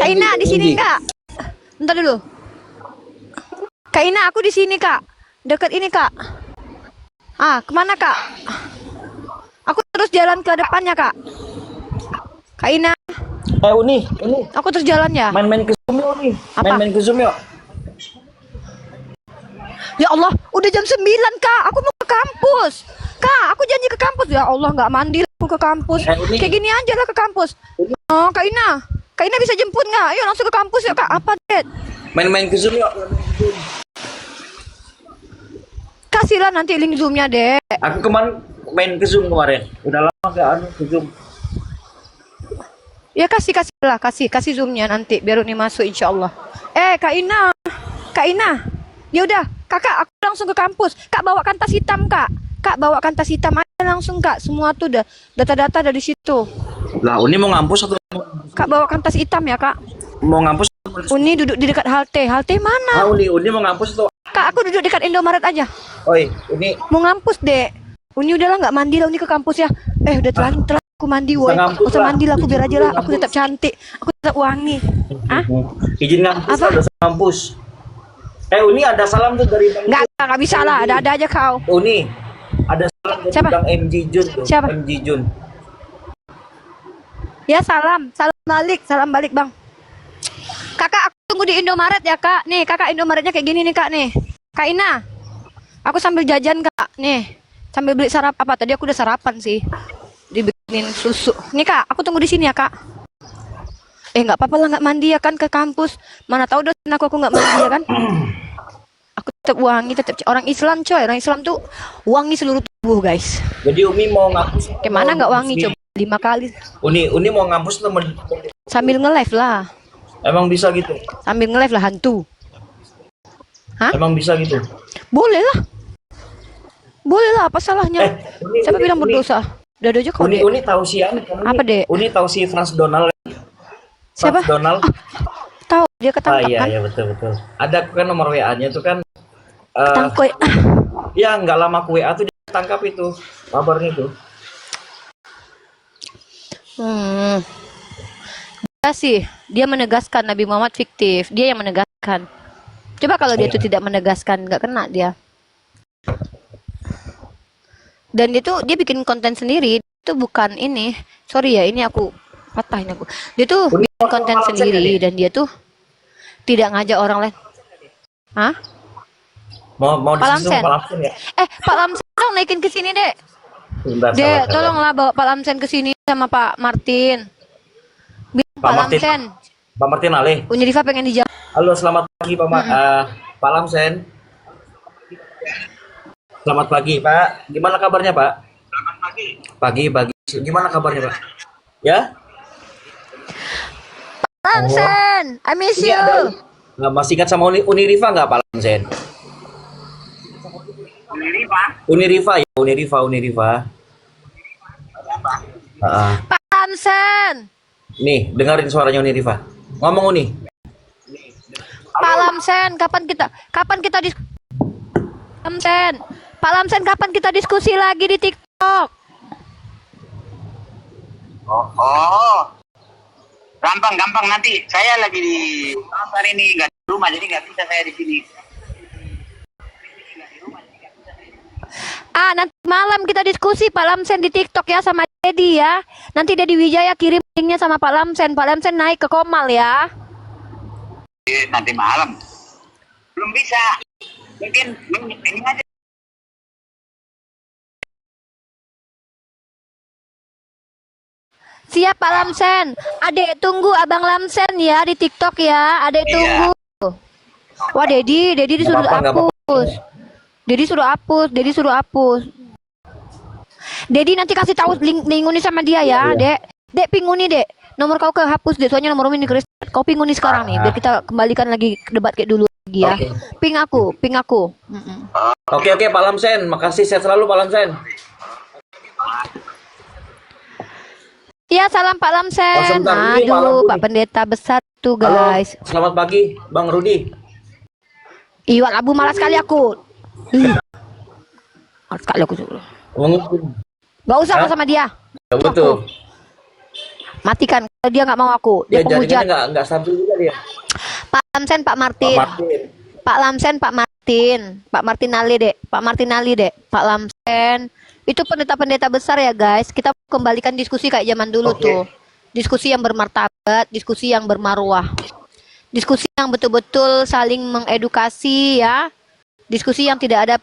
Kak Ina di sini Kak. Bentar dulu. Kak Ina, aku di sini Kak. Dekat ini Kak. Kemana Kak? Aku terus jalan ke depannya Kak. Kak Ina. Uni. Aku terus jalan ya. Main-main ke Zoom yuk nih. Apa? Main-main ke Zoom yuk. Ya Allah, udah jam 9 Kak. Aku mau ke kampus. Kak, aku janji ke kampus. Ya Allah, nggak mandi aku ke kampus. Kayak gini aja lah ke kampus. Oh, Kak Ina. Kak Ina bisa jemput nggak? Ayo langsung ke kampus ya Kak. Apa, Dad? Main-main ke Zoom yuk. Kasihlah nanti link Zoom-nya, Dek. Aku kemarin main ke Zoom kemarin. Udah lama gak ke Zoom. Ya kasih Zoom-nya nanti biar Uni masuk insya Allah. Kak Ina. Ya udah, Kakak aku langsung ke kampus. Kak bawakan tas hitam, Kak. Kak bawakan tas hitam aja langsung, Kak. Semua tuh udah data-data dari situ. Lah, Uni mau ngampus atau Kak bawakan tas hitam ya, Kak. mau ngampus? Uni duduk di dekat halte. Halte mana? Uni mau ngampus atau? Kak, aku duduk dekat Indomaret aja. Oi, Uni. Mau ngampus, Dek. Uni udahlah nggak mandi lah Uni ke kampus ya. Udah telat aku mandi, woi. Usah mandi lah aku biar aja lah. Aku tetap cantik. Aku tetap wangi. Izin ngampus lah, udah ngampus. Uni ada salam tuh dari Bang. Nggak bisa lah. Ada aja kau. Uni, ada salam dari Siapa? Bang MJ Jun tuh. Siapa? MJ Jun. Ya salam balik Bang. Kakak aku tunggu di Indomaret ya Kak. Nih Kakak Indomaretnya kayak gini nih Kak nih. Kak Ina, aku sambil jajan Kak. Nih, sambil beli apa tadi aku udah sarapan sih. Dibikinin susu. Nih Kak, aku tunggu di sini ya Kak. Nggak apa-apa lah nggak mandi ya kan ke kampus. Mana tahu dosen aku nggak mandi ya kan. Aku tetap wangi, tetap orang Islam coy. Orang Islam tuh wangi seluruh tubuh guys. Jadi Umi mau ngampus? Kemana nggak wangi coba 5 kali. Uni mau ngampus temen. Sambil nge-live lah. Emang bisa gitu? Sambil nge-live lah hantu. Emang bisa gitu? Boleh lah. Apa salahnya? Siapa bilang berdosa? Udah aja kok. Uni tahu si apa Dek? Uni tahu si Frans Donald. Siapa? Frans Donald. Tahu dia ketangkap kan? Iya betul. Ada kan nomor WA-nya tuh kan. Tangkoi. Ya nggak lama ke WA tuh dia tangkap itu kabarnya tuh. Dia sih, dia menegaskan Nabi Muhammad fiktif. Dia yang menegaskan. Coba kalau dia itu tidak menegaskan, nggak kena dia. Dan dia bikin konten sendiri. Itu bukan ini. Sorry ya, ini aku patahin aku. Dia tuh bikin konten sendiri dan dia tuh tidak ngajak orang lain. Mau Pak Lamsen. ya? Pak Lamsen dong naikin ke sini, Dek. Dek, tolonglah bawa Pak Lamsen ke sini sama Pak Martin. Pak Martin Ale. Uni Rifa pengen dijawab. Halo, selamat pagi Pak Lamsen. Selamat pagi, Pak. Gimana kabarnya, Pak? Selamat pagi. Pagi. Gimana kabarnya, Pak? Ya? Pak Lamsen, I miss you. Masih ingat sama Uni Rifa nggak, Pak Lamsen? Uni Rifa. Pak Lamsen. Nih, dengerin suaranya Uni Rifa. Ngomong Uni. Pak Lamsen, kapan kita Pak Lamsen, kapan kita diskusi lagi di TikTok? Gampang nanti. Saya lagi di hari ini nggak di rumah, jadi nggak bisa saya di sini. Nanti malam kita diskusi Pak Lamsen di TikTok ya sama Dedi ya. Nanti Dedi Wijaya kirim linknya sama Pak Lamsen. Pak Lamsen naik ke Komal ya. Nanti malam. Belum bisa. Mungkin ini aja. Siap Pak Lamsen. Adek tunggu Abang Lamsen ya di TikTok ya. Adek tunggu. Wah Dedi disuruh hapus. Dedi suruh hapus. Dedi nanti kasih tahu link Uni sama dia ya, Dek ping Uni, Dek. Nomor kau kehapus deh, soalnya nomor Uni Kris. Kau ping Uni sekarang nih, biar kita kembalikan lagi ke debat kayak dulu lagi ya. Ping aku. Oke, Pak Lamsen. Makasih, sehat selalu Pak Lamsen. Iya, salam Pak Lamsen. Oh, sebentar, ini Pak Aduh, Lampu Pak nih. Pendeta besar tuh, Halo, guys. selamat pagi, Bang Rudi. Iya, Abu malas sekali aku. Malas sekali aku. Gak usah aku sama dia. Ya, betul. Matikan kalau dia nggak mau aku. Dia Ya penghujat. jaringannya nggak stabil juga dia. Pak Lamsen, Pak Martin. Pak Martin. Pak Lamsen, Pak Martin. Pak Martinali, Dek. Pak Martinali, Dek. Pak Lamsen. Itu pendeta-pendeta besar ya, guys. Kita kembalikan diskusi kayak zaman dulu tuh. Diskusi yang bermartabat, diskusi yang bermarwah. Diskusi yang betul-betul saling mengedukasi ya. Diskusi yang tidak ada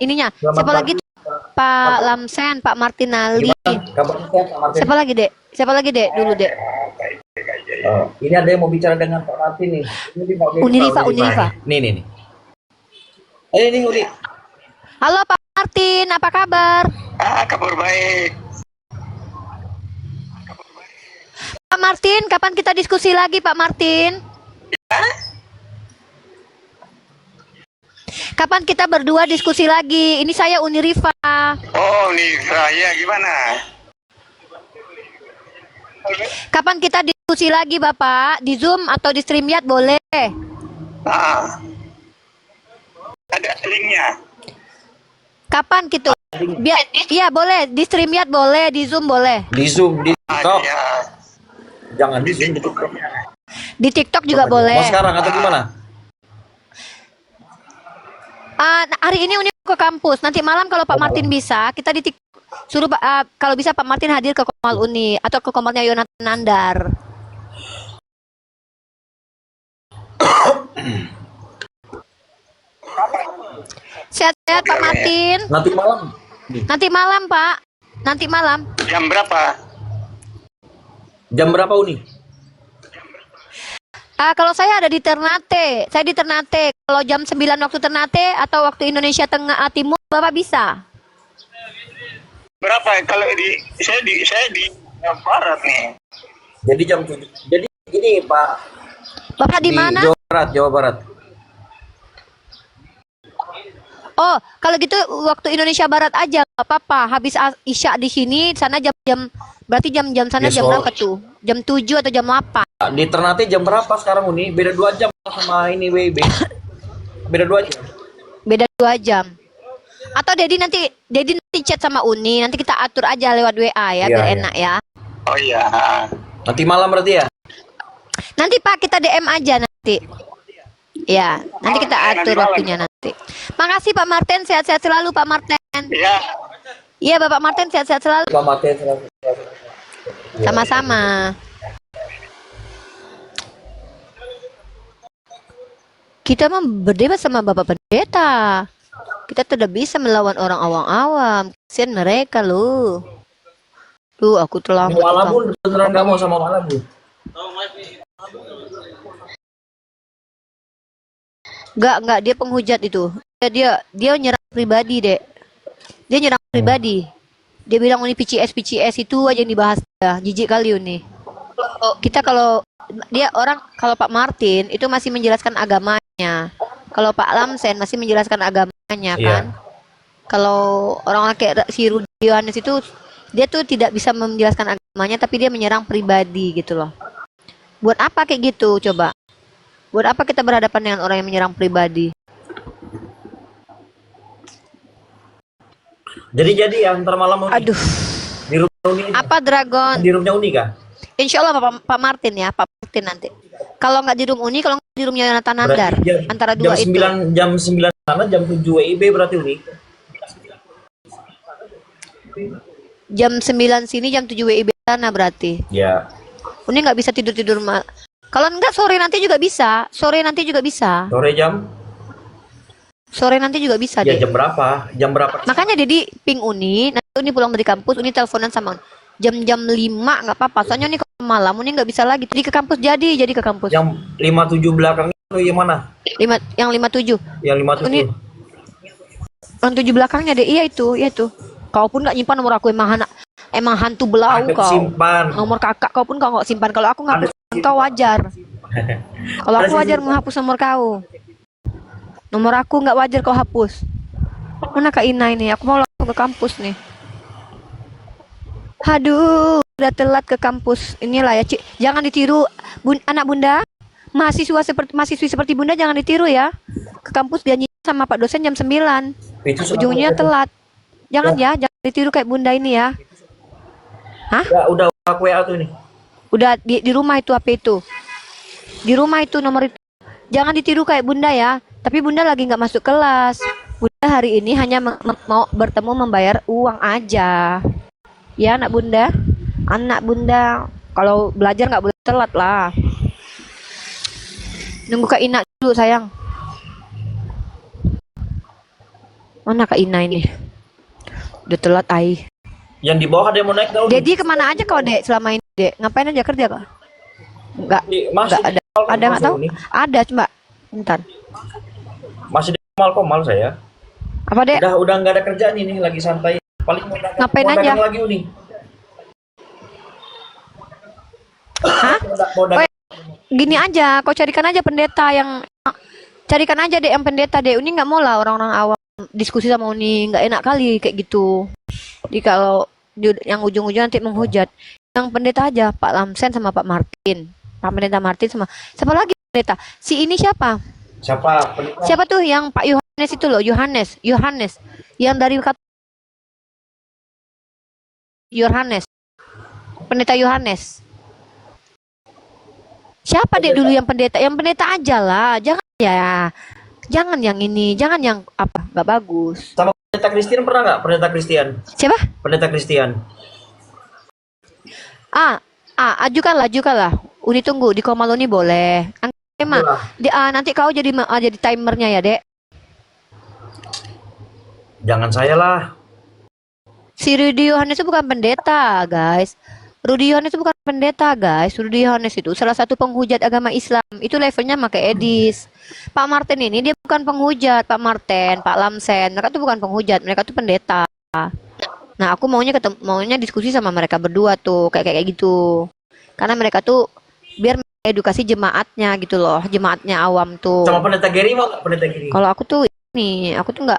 ininya. Siapa lagi tuh? Pak Lamsen, Pak Martinali. Kabarnya Pak Martin. Siapa lagi, Dek? Siapa lagi, Dek? Dulu, Dek. Ini ada yang mau bicara dengan Pak Martin nih. Ini Pak Unirifa. Nih. Ini Uni. Halo Pak Martin, apa kabar? Kabar baik. Pak Martin, kapan kita diskusi lagi, Pak Martin? Kapan kita berdua diskusi lagi? Ini saya Unirifa. Oh, Nisa, ya gimana? Kapan kita diskusi lagi, Bapak? Di Zoom atau di StreamYard boleh? Ada linknya. Kapan gitu? Iya boleh, di StreamYard boleh, di Zoom boleh. Di Zoom, di TikTok. Jangan di Zoom, di TikTok. Di TikTok juga boleh. Mau sekarang atau gimana? Hari ini Uni ke kampus. Nanti malam kalau Pak Martin bisa, kita di TikTok. Suruh kalau bisa Pak Martin hadir ke Komal Uni atau ke Komalnya Yonatan Nandar. Sehat-sehat Pak Martin. Nanti malam. Nanti malam Pak. Nanti malam. Jam berapa? Jam berapa Uni? Kalau saya ada di Ternate. Saya di Ternate. Kalau jam 9 waktu Ternate atau waktu Indonesia Tengah Timur, Bapak bisa. Berapa? Kalau saya di barat nih. Jadi jam 7. Jadi ini Pak. Bapak di mana? Jawa Barat. Oh, kalau gitu waktu Indonesia Barat aja nggak apa-apa. Habis Isya di sini, sana jam berarti jam sana jam berapa tuh? Jam 7 atau jam 8? Di Ternate jam berapa sekarang Uni? Beda 2 jam sama ini WB. Beda 2 jam. Beda 2 jam. Atau Dedi nanti chat sama Uni, nanti kita atur aja lewat WA ya, biar enak ya. Oh iya. Nanti malam berarti ya? Nanti Pak kita DM aja nanti. Ya, nanti kita atur waktunya nanti. Makasih Pak Martin, sehat-sehat selalu Pak Martin. Iya. Iya Bapak Martin, sehat-sehat selalu. Pak Martin selalu. Sama-sama. Kita mah berdebat sama Bapak Pendeta. Kita tidak bisa melawan orang awam-awam. Kasihan mereka loh. Aku telah Malabu beneran gak mau sama Malabu. Enggak, dia penghujat itu. Dia nyerang pribadi, Dek. Dia nyerang pribadi. Dia bilang Uni PCS itu aja yang dibahas ya. Jijik kali Uni. Kita kalau Pak Martin itu masih menjelaskan agamanya. Kalau Pak Lamsen masih menjelaskan agamanya kan. Kalau orang kayak si Rudi Yohanes itu dia tuh tidak bisa menjelaskan agamanya tapi dia menyerang pribadi gitu loh. Buat apa kayak gitu coba? Buat apa kita berhadapan dengan orang yang menyerang pribadi? Jadi ya ntar malam Uni. Aduh. Di rumah Uni. Apa Dragon? Di rumahnya Uni kah? Insya Allah Pak Martin ya, Pak Martin nanti. Kalau nggak di room Uni, kalau nggak di roomnya Yonatan Nandar, antara dua itu. Jam 9 sana, jam 7 WIB berarti Uni. Jam 9 sini, jam 7 WIB sana berarti. Ya. Uni nggak bisa tidur mal. Kalau enggak sore nanti juga bisa. Sore nanti juga bisa. Sore jam? Sore nanti juga bisa Ya deh. jam berapa? Jam berapa? Makanya Dedi ping Uni, nanti Uni pulang dari kampus, Uni teleponan sama jam-jam 5 nggak apa-apa. Soalnya nih kalau malam Uni nggak bisa lagi. Jadi ke kampus jadi ke kampus. Yang 57 belakangnya atau yang mana? Yang 57. Yang 57. Uni, yang 7 belakangnya deh. Iya itu. Kau pun nggak nyimpan nomor aku emang hantu belau kau. Simpan. Nomor kakak kau pun kau nggak simpan. Kalau aku ngapus kau wajar. Kalau aku wajar menghapus nomor kau. Nomor aku nggak wajar kau hapus. Mana Kak Ina ini? Aku mau langsung ke kampus nih. Aduh, udah telat ke kampus. Inilah ya, Cik. Jangan ditiru anak Bunda. Mahasiswi seperti Bunda jangan ditiru ya. Ke kampus janji sama Pak dosen jam 9. Itu Ujungnya telat. Jangan ya, jangan ditiru kayak Bunda ini ya. Hah? Udah aku WA tuh ini. Udah di rumah itu apa itu? Di rumah itu nomor itu. Jangan ditiru kayak Bunda ya. Tapi Bunda lagi nggak masuk kelas. Bunda hari ini hanya mau bertemu membayar uang aja. Ya anak Bunda. Anak Bunda kalau belajar nggak boleh telat lah. Nunggu Kak Ina dulu sayang. Mana Kak Ina ini? Udah telat ai. Yang di bawah ada yang mau naik daun. Dedi kemana aja kau Dek selama ini Dek? Ngapain aja kerja kok? Enggak ada. Ada nggak tahu? Ada coba. Bentar. Masih di komal saya. Apa Dek? Udah nggak ada kerjaan ini, lagi santai. Paling Ngapain mau aja? dagang lagi Uni. Hah? Gini aja, kau carikan aja pendeta yang carikan aja deh yang pendeta deh. Uni nggak mau lah orang-orang awam diskusi sama Uni, nggak enak kali kayak gitu. Jadi kalau yang ujung-ujung nanti menghujat, yang pendeta aja Pak Lamsen sama Pak Martin, Pak Pendeta Martin sama siapa lagi pendeta? Si ini siapa? Siapa? Pendeta? Siapa tuh yang Pak Yohanes itu loh, Yohanes yang dari Yohanes, pendeta Yohanes. Siapa deh dulu yang pendeta? Yang pendeta aja lah, jangan ya, jangan yang ini, jangan yang apa, nggak bagus. Sama pendeta Christian pernah nggak? Pendeta Christian. Siapa? Pendeta Christian. Ajukanlah. Uni tunggu di Komaloni boleh. Emang, nanti kau jadi timernya ya dek. Jangan saya lah. Si Rudy Yohanes itu bukan pendeta guys. Rudy Yohanes itu bukan pendeta guys. Rudy Yohanes itu salah satu penghujat agama Islam. Itu levelnya pakai Edis. Pak Martin ini dia bukan penghujat. Pak Martin, Pak Lamsen, mereka tuh bukan penghujat. Mereka tuh pendeta. Nah aku maunya diskusi sama mereka berdua tuh kayak gitu. Karena mereka tuh biar edukasi jemaatnya gitu loh. Jemaatnya awam tuh. Sama pendeta Geri mau nggak pendeta Geri? Kalau aku tuh nggak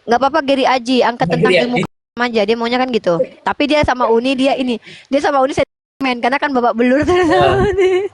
apa-apa Geri Aji angkat tentang ilmu aja, dia maunya kan gitu. Tapi dia sama Uni dia sama Uni sentimen karena kan babak belur sama Uni.